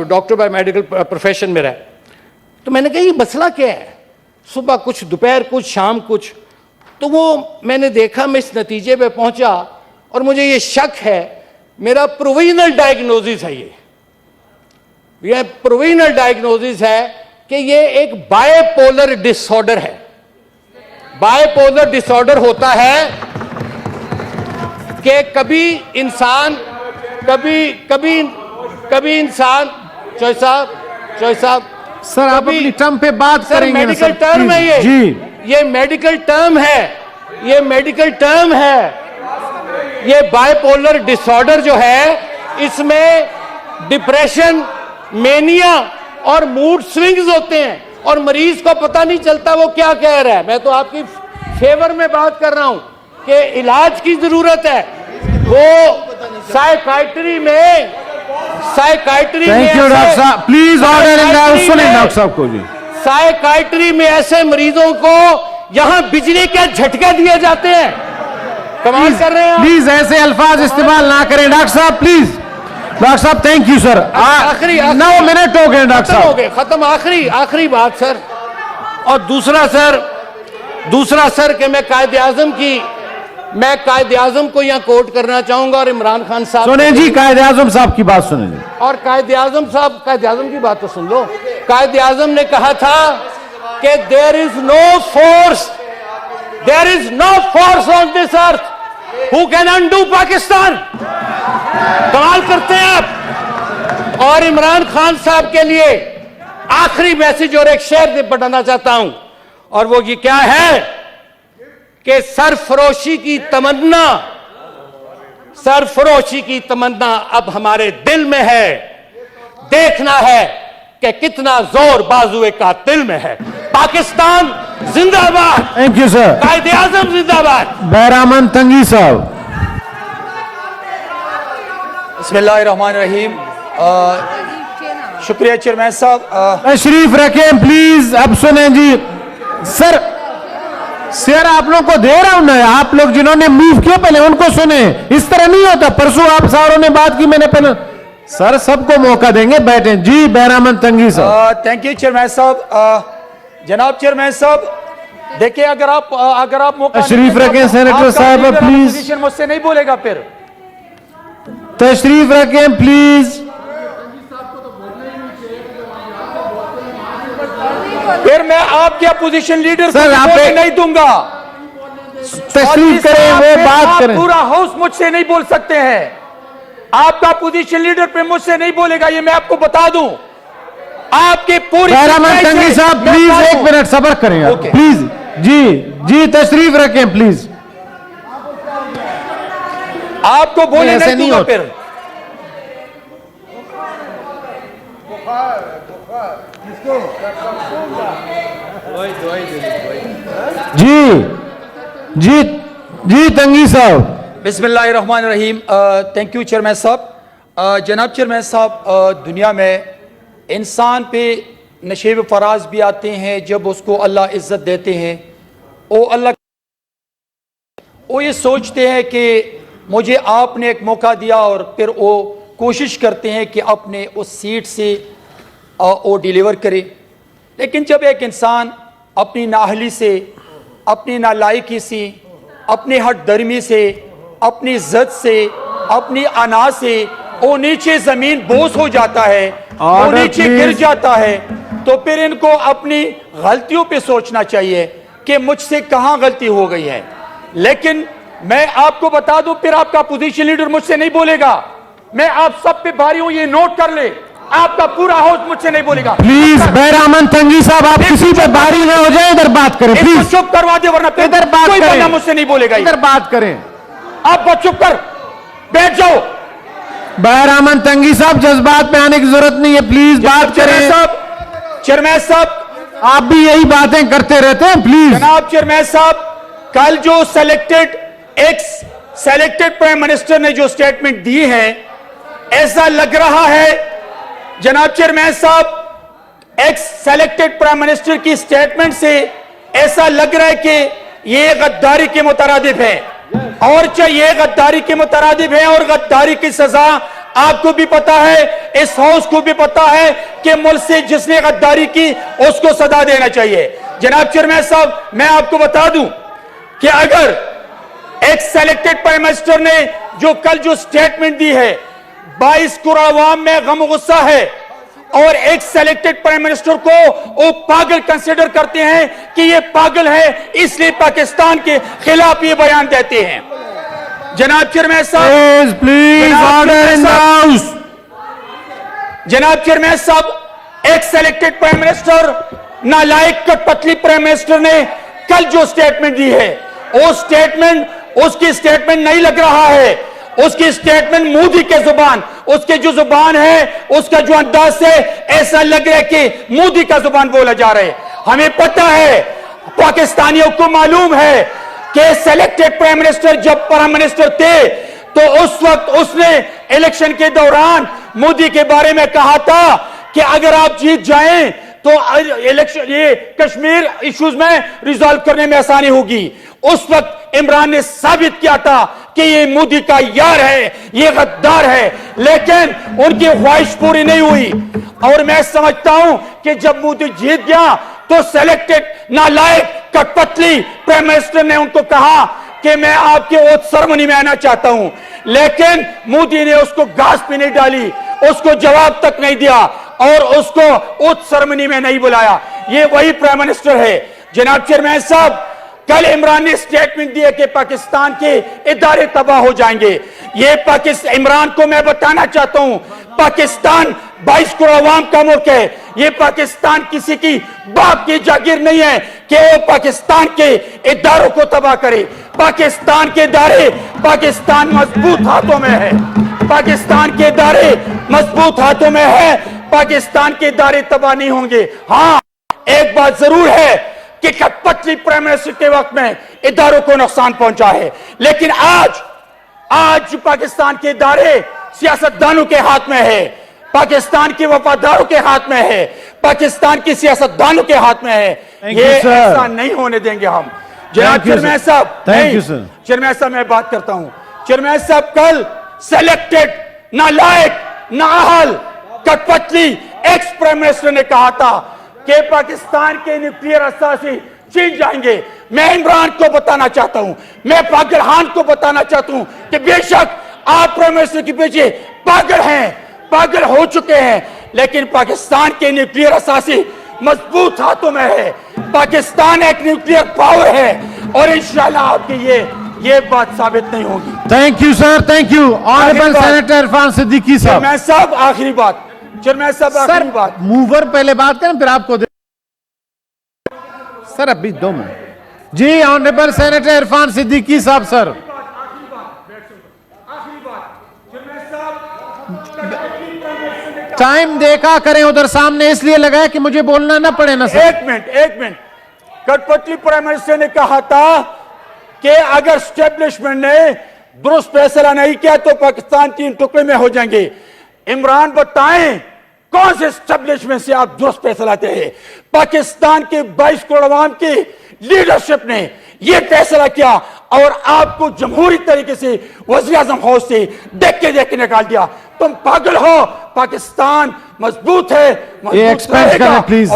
doctor by medical profession میرا ہے, تو میں نے کہا یہ مسئلہ کیا ہے, صبح کچھ, دوپہر کچھ, شام کچھ, تو وہ میں نے دیکھا, میں اس نتیجے پہ پہنچا, اور مجھے یہ شک ہے, میرا پروویژنل ڈائگنوزس ہے, یہ پروویژنل ڈائگنوزس ہے کہ یہ ایک بائی پولر ڈس آرڈر ہے. بائی پولر ڈس آرڈر ہوتا ہے کہ کبھی انسان چوہے صاحب سر آپ اپنی ٹرم پہ بات کریں گے. میڈیکل ٹرم ہے یہ میڈیکل ٹرم ہے, یہ میڈیکل ٹرم ہے. یہ بائی پولر ڈس آرڈر جو ہے, اس میں ڈپریشن, مینیا اور موڈ سوئنگز ہوتے ہیں, اور مریض کو پتہ نہیں چلتا وہ کیا کہہ رہا ہے. میں تو آپ کی فیور میں بات کر رہا ہوں کہ علاج کی ضرورت ہے. وہ سائیکائٹری میں پلیز آرڈر سنیں ڈاکٹر صاحب کو. جی سائیکائٹری میں ایسے مریضوں کو یہاں بجلی کے جھٹکے دیے جاتے ہیں. کمال کر رہے ہیں, پلیز ایسے الفاظ استعمال نہ کریں ڈاکٹر صاحب, پلیز. ڈاکٹر صاحب تھینک یو سر. آخری 9 منٹ ہو گئے ڈاکٹر صاحب. ہو گئے ختم. آخری بات سر, اور دوسرا سر کہ میں قائد اعظم کو یہاں کوٹ کرنا چاہوں گا, اور عمران خان صاحب سنیں جی, قائد اعظم صاحب کی بات سنیں جی. اور قائد اعظم کی بات تو سن لو. قائد اعظم نے کہا تھا کہ there is no force on this earth who can undo Pakistan. کمال کرتے ہیں آپ. اور عمران خان صاحب کے لیے آخری میسج اور ایک شعر بتانا چاہتا ہوں, اور وہ یہ کیا ہے کہ سرفروشی کی تمنا اب ہمارے دل میں ہے, دیکھنا ہے کہ کتنا زور بازوئے قاتل میں ہے. پاکستان زندہ باد. تھینک یو سر. قائد اعظم زندہ باد. بہرامن تنگی صاحب. بسم اللہ الرحمن الرحیم. شکریہ چیئرمین صاحب. تشریف رکھیں پلیز. اب سنیں جی سر آپ لوگ کو دے رہا ہوں نا, آپ لوگ جنہوں نے موو کیا پہلے ان کو سنیں. اس طرح نہیں ہوتا. پرسوں آپ ساروں نے بات کی, میں نے پہلے سر سب کو موقع دیں گے, بیٹھیں. جی بہرامن تنگی صاحب. تھینک یو چیئرمین صاحب. جناب چیئرمین صاحب دیکھیں, اگر آپ موقع تشریف رکھیں سینیٹر صاحب پلیز. پوزیشن مجھ سے نہیں بولے گا. پھر تشریف رکھیں پلیز. پھر میں آپ کے اپوزیشن لیڈر کو نہیں دوں گا. تشریف کریں, وہ بات کریں. پورا ہاؤس مجھ سے نہیں بول سکتے ہیں. آپ کا اپوزیشن لیڈر پہ مجھ سے نہیں بولے گا, یہ میں آپ کو بتا دوں. آپ کے پوری بہرامن تنگی صاحب پلیز 1 منٹ صبر کریں پلیز. جی تشریف رکھیں پلیز. آپ کو بولے نہیں دوں گا. پھر جی تنگی صاحب. بسم اللہ الرحمن الرحیم. تھینک یو چیئرمین صاحب. جناب چیئرمین صاحب, دنیا میں انسان پہ نشیب فراز بھی آتے ہیں جب اس کو اللہ عزت دیتے ہیں. وہ یہ سوچتے ہیں کہ مجھے آپ نے ایک موقع دیا, اور پھر وہ کوشش کرتے ہیں کہ اپنے اس سیٹ سے وہ ڈیلیور کرے. لیکن جب ایک انسان اپنی نااہلی سے, اپنی نالائکی سے, اپنی ہٹ درمی سے, اپنی عزت سے, اپنی انا سے وہ نیچے زمین بوس ہو جاتا ہے, وہ نیچے گر جاتا ہے, تو پھر ان کو اپنی غلطیوں پہ سوچنا چاہیے کہ مجھ سے کہاں غلطی ہو گئی ہے. لیکن میں آپ کو بتا دوں, پھر آپ کا پوزیشن لیڈر مجھ سے نہیں بولے گا. میں آپ سب پہ بھاری ہوں, یہ نوٹ کر لے. آپ کا پورا ہاؤس مجھ سے نہیں بولے گا. پلیز بہرامن تنگی صاحب آپ کسی پہ بھاری نہ ہو جائیں, ادھر بات کریں پلیز. چپ کروا دے ورنہ ادھر بات کوئی کریں. بندہ مجھ سے نہیں بولے گا. ادھر بات کریں. آپ بہت چپ کر بیٹھ جاؤ. بہرامن تنگی صاحب جذبات میں آنے کی ضرورت نہیں ہے, پلیز بات کریں. چیئرمین صاحب آپ بھی یہی باتیں کرتے رہتے ہیں پلیز. جناب چیئرمین صاحب کل جو سلیکٹڈ پرائم منسٹر نے جو سٹیٹمنٹ دی ہے ایسا لگ رہا ہے جناب چیئرمین صاحب ایکس سلیکٹڈ پرائم منسٹر کی سٹیٹمنٹ سے ایسا لگ رہا ہے کہ یہ غداری کے مترادف ہے اور یہ غداری کے مترادف ہے اور غداری کی سزا آپ کو بھی پتا ہے اس ہاؤس کو بھی پتا ہے کہ ملک سے جس نے غداری کی اس کو سزا دینا چاہیے. جناب چیئرمین صاحب میں آپ کو بتا دوں کہ اگر ایک سلیکٹڈ پرائم منسٹر نے جو کل جو سٹیٹمنٹ دی ہے 22 کروڑ عوام میں غم و غصہ ہے اور ایک سلیکٹڈ پرائم منسٹر کو وہ پاگل کنسیڈر کرتے ہیں کہ یہ پاگل ہے اس لیے پاکستان کے خلاف یہ بیان دیتے ہیں. جناب چیئرمین صاحب please order in the house. جناب چیئرمین صاحب ایک سلیکٹڈ پرائم منسٹر نالائق کٹ پتلی پرائم منسٹر نے کل جو سٹیٹمنٹ دی ہے وہ سٹیٹمنٹ اس کی سٹیٹمنٹ نہیں لگ رہا ہے. اس کی سٹیٹمنٹ مودی کے زبان اس کے جو زبان ہے اس کا جو انداز سے ایسا لگ رہا ہے کہ مودی کا زبان بولا جا رہا ہے. ہمیں پتہ ہے پاکستانیوں کو معلوم ہے کہ سلیکٹڈ پرائم منسٹر جب پرائم منسٹر تھے تو اس وقت اس نے الیکشن کے دوران مودی کے بارے میں کہا تھا کہ اگر آپ جیت جائیں تو الیکشن یہ کشمیر ایشوز میں ریزالو کرنے میں آسانی ہوگی. اس وقت عمران نے ثابت کیا تھا کہ یہ مودی کا یار ہے یہ غدار ہے لیکن ان کی خواہش پوری نہیں ہوئی اور میں سمجھتا ہوں کہ جب مودی جیت گیا تو سلیکٹڈ نالائق کٹ پتلی پرائم منسٹر نے ان کو کہا کہ میں آپ کے اوتھ سرمنی میں آنا چاہتا ہوں لیکن مودی نے اس کو گاس پہ نہیں ڈالی اس کو جواب تک نہیں دیا اور اس کو اوتھ سرمنی میں نہیں بلایا. یہ وہی پرائم منسٹر ہے. جناب چیئرمین صاحب کل عمران نے سٹیٹمنٹ دی ہے کہ پاکستان کے ادارے تباہ ہو جائیں گے. یہ عمران کو میں بتانا چاہتا ہوں پاکستان 22 کروڑ عوام کا ملک ہے. یہ پاکستان کسی کی باپ کی جاگیر نہیں ہے کہ وہ پاکستان کے اداروں کو تباہ کرے. پاکستان کے ادارے پاکستان مضبوط ہاتھوں میں ہے. پاکستان کے ادارے مضبوط ہاتھوں میں ہے. پاکستان کے ادارے تباہ نہیں ہوں گے. ہاں ایک بات ضرور ہے کہ کٹ پتلی پرائم منسٹر کے وقت میں اداروں کو نقصان پہنچا ہے لیکن آج پاکستان کے ادارے سیاستدانوں کے ہاتھ میں ہے. پاکستان کے وفاداروں کے ہاتھ میں ہے. پاکستان کی سیاستدانوں کے ہاتھ میں ہے. یہ ایسا نہیں ہونے دیں گے ہم. جناب چیئرمین صاحب چیئرمین صاحب میں بات کرتا ہوں. چیئرمین صاحب کل سلیکٹڈ نالائق نااہل کٹ پتلی ایکس پرائم منسٹر نے کہا تھا کہ پاکستان کے نیوکلیئر اساسی چھین جائیں گے. میں عمران کو بتانا چاہتا ہوں میں پاگل خان کو بتانا چاہتا ہوں کہ بے شک آپ پرائم منسٹر کے پیچھے پاگل ہیں پاگل ہو چکے ہیں لیکن پاکستان کے نیوکلیئر اساسی مضبوط ہاتھوں میں ہے. پاکستان ایک نیوکلیئر پاور ہے اور انشاءاللہ آپ کی یہ بات ثابت نہیں ہوگی. Thank you sir thank you. Honourable senator Irfan Siddiqui صاحب. چیئرمین صاحب آخری بات. چیئرمین صاحب آخری بات. موور پہلے بات کریں پھر آپ کو سر ابھی 2 منٹ. جی آنریبل سینیٹر عرفان صدیقی صاحب سر. ٹائم دیکھا کریں ادھر سامنے اس لیے لگا ہے کہ مجھے بولنا نہ پڑے نا سر. ایک منٹ کٹ پتلی پرائم منسٹر نے کہا تھا کہ اگر اسٹیبلشمنٹ نے درست فیصلہ نہیں کیا تو پاکستان 3 ٹکڑے میں ہو جائیں گے. عمران بتائیں کون سے اسٹیبلشمنٹ سے آپ درست فیصلہ لاتے ہیں؟ پاکستان کے 22 کروڑ عوام کی لیڈرشپ نے یہ فیصلہ کیا اور آپ کو جمہوری طریقے سے وزیر اعظم ہاؤس سے دیکھ کے نکال دیا. تم پاگل ہو. پاکستان مضبوط ہے یہ ایکسپینڈ کریں please.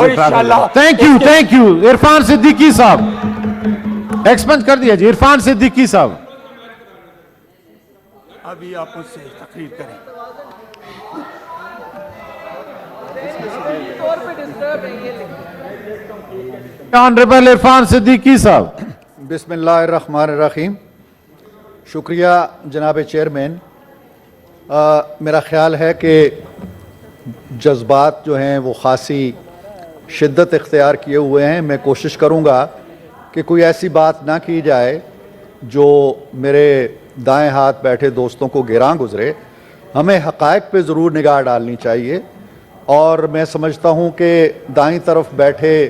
Thank you Irfan Siddiqui صاحب. ایکسپینڈ کر دیا جی. عرفان صدیقی صاحب ابھی آپ مجھ سے تقریر کریں. آنریبل عرفان صدیقی صاحب. بسم اللہ الرحمن الرحیم. شکریہ جناب چیئرمین. میرا خیال ہے کہ جذبات جو ہیں وہ خاصی شدت اختیار کیے ہوئے ہیں. میں کوشش کروں گا کہ کوئی ایسی بات نہ کی جائے جو میرے دائیں ہاتھ بیٹھے دوستوں کو گراں گزرے. ہمیں حقائق پہ ضرور نگاہ ڈالنی چاہیے اور میں سمجھتا ہوں کہ دائیں طرف بیٹھے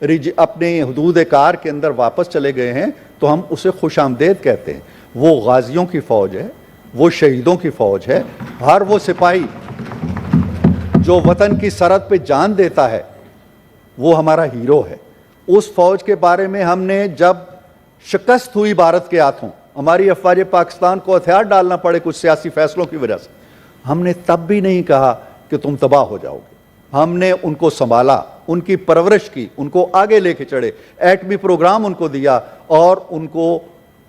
اپنے حدود کار کے اندر واپس چلے گئے ہیں تو ہم اسے خوش آمدید کہتے ہیں. وہ غازیوں کی فوج ہے, وہ شہیدوں کی فوج ہے. ہر وہ سپاہی جو وطن کی سرحد پہ جان دیتا ہے وہ ہمارا ہیرو ہے. اس فوج کے بارے میں ہم نے جب شکست ہوئی بھارت کے ہاتھوں, ہماری افواج پاکستان کو ہتھیار ڈالنا پڑے کچھ سیاسی فیصلوں کی وجہ سے, ہم نے تب بھی نہیں کہا کہ تم تباہ ہو جاؤ گے. ہم نے ان کو سنبھالا, ان کی پرورش کی, ان کو آگے لے کے چڑھے, ایٹمی پروگرام ان کو دیا اور ان کو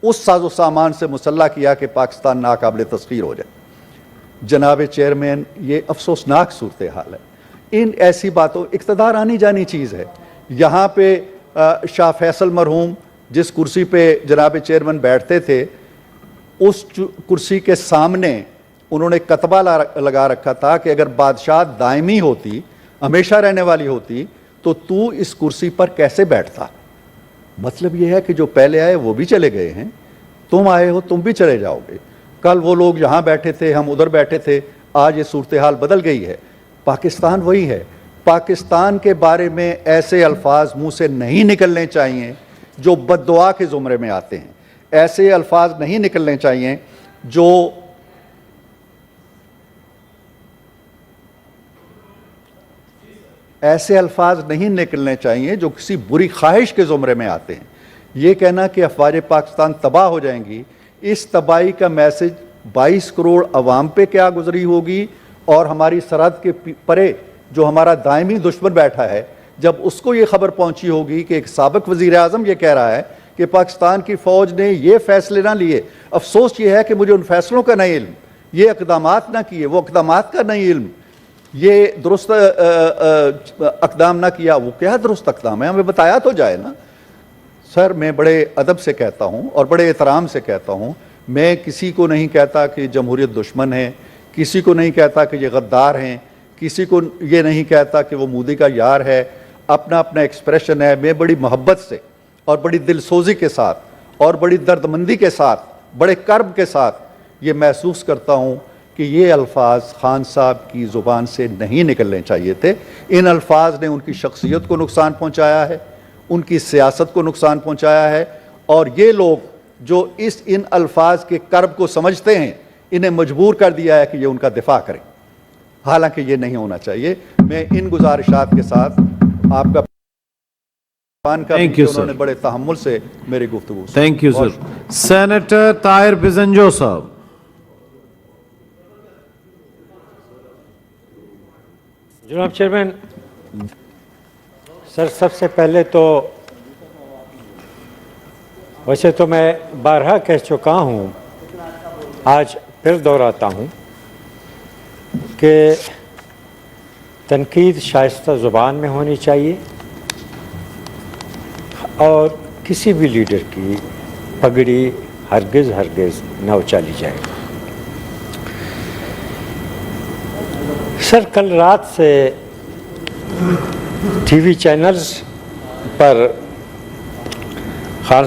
اس ساز و سامان سے مسلح کیا کہ پاکستان ناقابل تسخیر ہو جائے. جناب چیئرمین, یہ افسوسناک صورتحال ہے. ان ایسی باتوں, اقتدار آنی جانی چیز ہے. یہاں پہ شاہ فیصل مرحوم جس کرسی پہ جناب چیئرمین بیٹھتے تھے, اس کرسی کے سامنے انہوں نے کتبہ لگا رکھا تھا کہ اگر بادشاہ دائمی ہوتی, ہمیشہ رہنے والی ہوتی, تو اس کرسی پر کیسے بیٹھتا. مطلب یہ ہے کہ جو پہلے آئے وہ بھی چلے گئے ہیں, تم آئے ہو تم بھی چلے جاؤ گے. کل وہ لوگ یہاں بیٹھے تھے, ہم ادھر بیٹھے تھے, آج یہ صورتحال بدل گئی ہے. پاکستان وہی ہے. پاکستان کے بارے میں ایسے الفاظ منہ سے نہیں نکلنے چاہیے جو بد دعا کے زمرے میں آتے ہیں. ایسے الفاظ نہیں نکلنے چاہیے جو کسی بری خواہش کے زمرے میں آتے ہیں. یہ کہنا کہ افواج پاکستان تباہ ہو جائیں گی, اس تباہی کا میسج 22 کروڑ عوام پہ کیا گزری ہوگی, اور ہماری سرحد کے پرے جو ہمارا دائمی دشمن بیٹھا ہے, جب اس کو یہ خبر پہنچی ہوگی کہ ایک سابق وزیر اعظم یہ کہہ رہا ہے کہ پاکستان کی فوج نے یہ فیصلے نہ لیے. افسوس یہ ہے کہ مجھے ان فیصلوں کا نہیں علم, یہ اقدامات نہ کیے, وہ اقدامات کا نہیں علم, یہ درست اقدام نہ کیا. وہ کیا درست اقدام ہے, ہمیں بتایا تو جائے نا. سر, میں بڑے ادب سے کہتا ہوں اور بڑے احترام سے کہتا ہوں, میں کسی کو نہیں کہتا کہ جمہوریت دشمن ہے, کسی کو نہیں کہتا کہ یہ غدار ہیں, کسی کو یہ نہیں کہتا کہ وہ مودی کا یار ہے. اپنا اپنا ایکسپریشن ہے. میں بڑی محبت سے اور بڑی دل سوزی کے ساتھ اور بڑی دردمندی کے ساتھ, بڑے کرب کے ساتھ یہ محسوس کرتا ہوں کہ یہ الفاظ خان صاحب کی زبان سے نہیں نکلنے چاہیے تھے. ان الفاظ نے ان کی شخصیت کو نقصان پہنچایا ہے, ان کی سیاست کو نقصان پہنچایا ہے, اور یہ لوگ جو ان الفاظ کے کرب کو سمجھتے ہیں, انہیں مجبور کر دیا ہے کہ یہ ان کا دفاع کریں, حالانکہ یہ نہیں ہونا چاہیے. میں ان گزارشات کے ساتھ آپ کا انہوں نے بڑے تحمل سے میری گفتگو. Thank you sir. Senator Tahir Bizenjo صاحب. جناب چیئرمین, سر سب سے پہلے تو ویسے تو میں بارہا کہہ چکا ہوں, آج پھر دہراتا ہوں کہ تنقید شائستہ زبان میں ہونی چاہیے اور کسی بھی لیڈر کی پگڑی ہرگز نہ اچالی جائے. سر, کل رات سے ٹی وی چینلز پر خان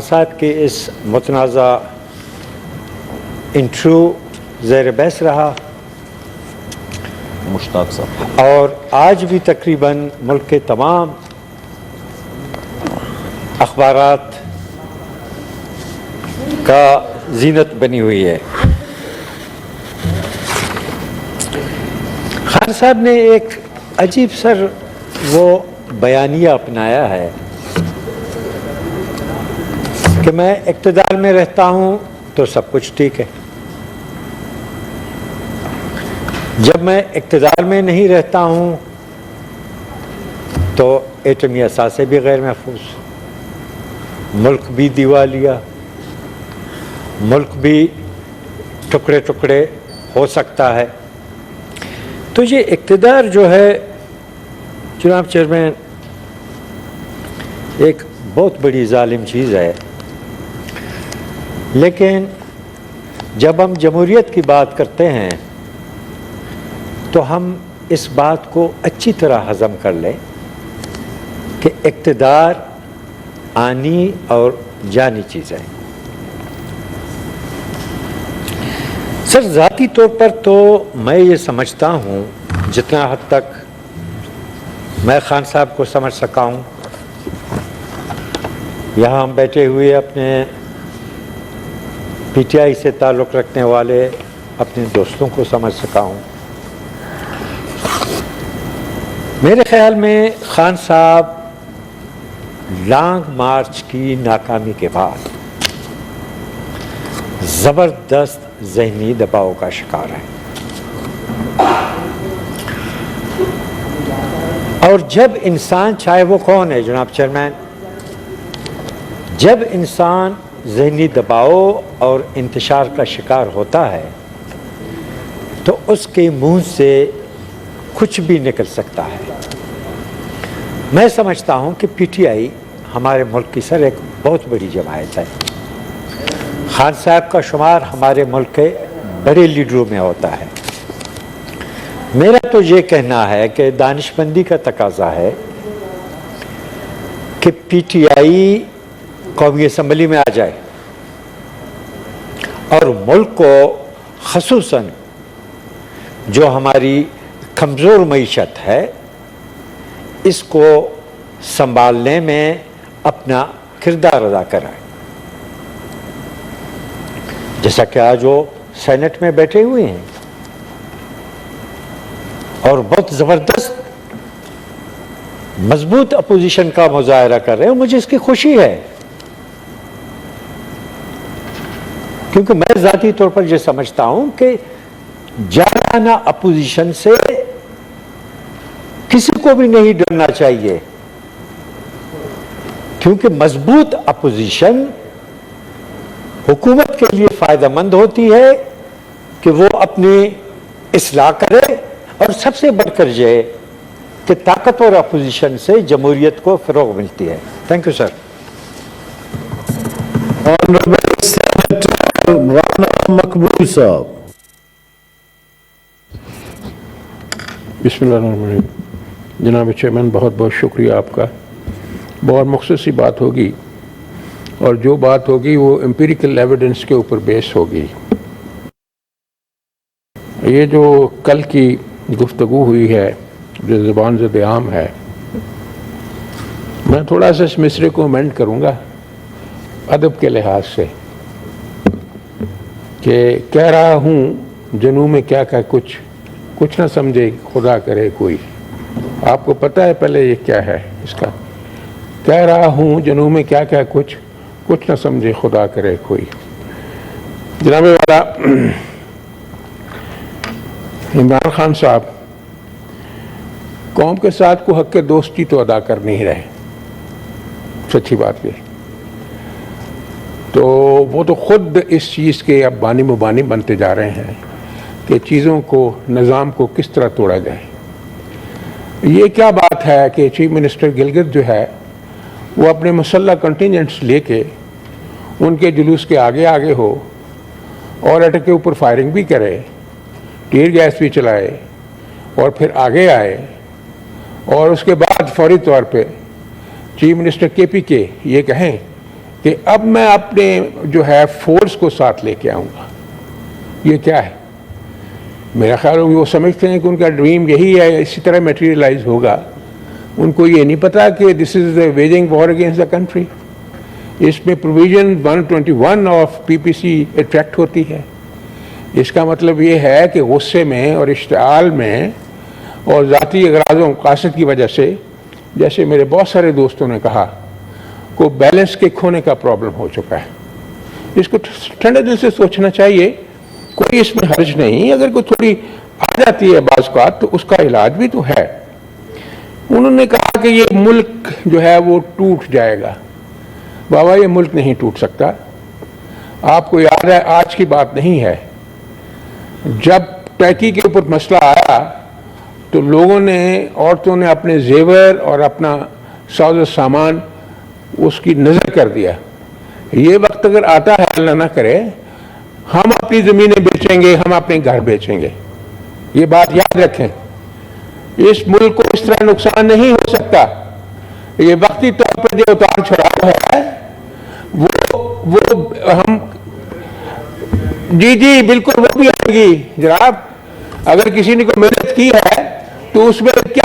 صاحب کے اس متنازع انٹرویو زیر بحث رہا, مشتاق صاحب, اور آج بھی تقریباً ملک کے تمام اخبارات کا زینت بنی ہوئی ہے. خان صاحب نے ایک عجیب سر وہ بیانیہ اپنایا ہے کہ میں اقتدار میں رہتا ہوں تو سب کچھ ٹھیک ہے, جب میں اقتدار میں نہیں رہتا ہوں تو ایٹمی اثاثے بھی غیر محفوظ, ملک بھی دیوالیہ, ملک بھی ٹکڑے ٹکڑے ہو سکتا ہے. تو یہ اقتدار جو ہے جناب چیئرمین ایک بہت بڑی ظالم چیز ہے, لیکن جب ہم جمہوریت کی بات کرتے ہیں تو ہم اس بات کو اچھی طرح ہضم کر لیں کہ اقتدار آنی اور جانی چیز ہے. سر, ذاتی طور پر تو میں یہ سمجھتا ہوں جتنا حد تک میں خان صاحب کو سمجھ سکا ہوں، یہاں ہم بیٹھے ہوئے اپنے پی ٹی آئی سے تعلق رکھنے والے اپنے دوستوں کو سمجھ سکا ہوں۔ میرے خیال میں خان صاحب لانگ مارچ کی ناکامی کے بعد زبردست ذہنی دباؤ کا شکار ہے، اور جب انسان، چاہے وہ کون ہے جناب چیئرمین، جب انسان ذہنی دباؤ اور انتشار کا شکار ہوتا ہے تو اس کے منہ سے کچھ بھی نکل سکتا ہے۔ میں سمجھتا ہوں کہ پی ٹی آئی ہمارے ملک کی سر ایک بہت بڑی جماعت ہے۔ خان صاحب کا شمار ہمارے ملک کے بڑے لیڈروں میں ہوتا ہے۔ میرا تو یہ کہنا ہے کہ دانش مندی کا تقاضا ہے کہ پی ٹی آئی قومی اسمبلی میں آ جائے اور ملک کو، خصوصاً جو ہماری کمزور معیشت ہے، اس کو سنبھالنے میں اپنا کردار ادا کرائے، جیسا کہ آج وہ سینٹ میں بیٹھے ہوئے ہیں اور بہت زبردست مضبوط اپوزیشن کا مظاہرہ کر رہے ہیں۔ مجھے اس کی خوشی ہے، کیونکہ میں ذاتی طور پر یہ سمجھتا ہوں کہ جانانہ اپوزیشن سے کسی کو بھی نہیں ڈرنا چاہیے، کیونکہ مضبوط اپوزیشن حکومت کے لیے فائدہ مند ہوتی ہے کہ وہ اپنی اصلاح کرے، اور سب سے بڑھ کر یہ کہ طاقتور اپوزیشن سے جمہوریت کو فروغ ملتی ہے۔ Thank you sir. Honourable senator Rana Maqbool sahib. بسم اللہ الرحمن الرحیم۔ جناب چیئرمین، بہت بہت شکریہ آپ کا۔ بہت مختصر سی بات ہوگی، اور جو بات ہوگی وہ امپیریکل ایویڈنس کے اوپر بیس ہوگی۔ یہ جو کل کی گفتگو ہوئی ہے جو زبان زد عام ہے، میں تھوڑا سا اس مصرے کو امینڈ کروں گا ادب کے لحاظ سے، کہ کہہ رہا ہوں جنوں میں کیا کہ کچھ نہ سمجھے خدا کرے کوئی۔ آپ کو پتہ ہے پہلے یہ کیا ہے اس کا؟ کہہ رہا ہوں جنوں میں کیا کہ کچھ نہ سمجھے خدا کرے کوئی۔ جناب والا عمران خان صاحب قوم کے ساتھ کو حق دوستی تو ادا کر نہیں رہے، سچی بات یہ، تو وہ تو خود اس چیز کے اب بانی مبانی بنتے جا رہے ہیں کہ چیزوں کو، نظام کو کس طرح توڑا جائے۔ یہ کیا بات ہے کہ چیف منسٹر گلگت جو ہے وہ اپنے مسلح کنٹینجنٹس لے کے ان کے جلوس کے آگے آگے ہو اور اٹک کے اوپر فائرنگ بھی کرے، ٹیئر گیس بھی چلائے، اور پھر آگے آئے، اور اس کے بعد فوری طور پہ چیف منسٹر کے پی کے یہ کہیں کہ اب میں اپنے جو ہے فورس کو ساتھ لے کے آؤں گا۔ یہ کیا ہے؟ میرا خیال ہے وہ سمجھتے ہیں کہ ان کا ڈریم یہی ہے، اسی طرح میٹیریلائز ہوگا۔ ان کو یہ نہیں پتا کہ this is waging war against the country. اس میں provision 121 of P P C attract ہوتی ہے۔ اس کا مطلب یہ ہے کہ غصے میں اور اشتعال میں اور ذاتی اغراض و مقاصد کی وجہ سے، جیسے میرے بہت سارے دوستوں نے کہا، کو بیلنس کے کھونے کا پرابلم ہو چکا ہے۔ اس کو ٹھنڈے دل سے سوچنا چاہیے، کوئی اس میں حرج نہیں، اگر کوئی تھوڑی آ جاتی ہے بعض اوقات تو اس کا علاج بھی تو ہے۔ انہوں نے کہا کہ یہ ملک جو ہے وہ ٹوٹ جائے گا۔ بابا یہ ملک نہیں ٹوٹ سکتا۔ آپ کو یاد ہے آج کی بات نہیں ہے، جب ٹرکی کے اوپر مسئلہ آیا تو لوگوں نے، عورتوں نے اپنے زیور اور اپنا ساز و سامان اس کی نظر کر دیا۔ یہ وقت اگر آتا ہے، اللہ نہ کرے، ہم اپنی زمینیں بیچیں گے، ہم اپنے گھر بیچیں گے۔ یہ بات یاد رکھیں، اس ملک کو اس طرح نقصان نہیں ہو سکتا۔ یہ وقتی طور پر جو اتار چڑھاؤ ہے وہ ہم جی بالکل وہ بھی آئے گی جناب۔ اگر کسی نے کوئی محنت کی ہے تو اس میں کیا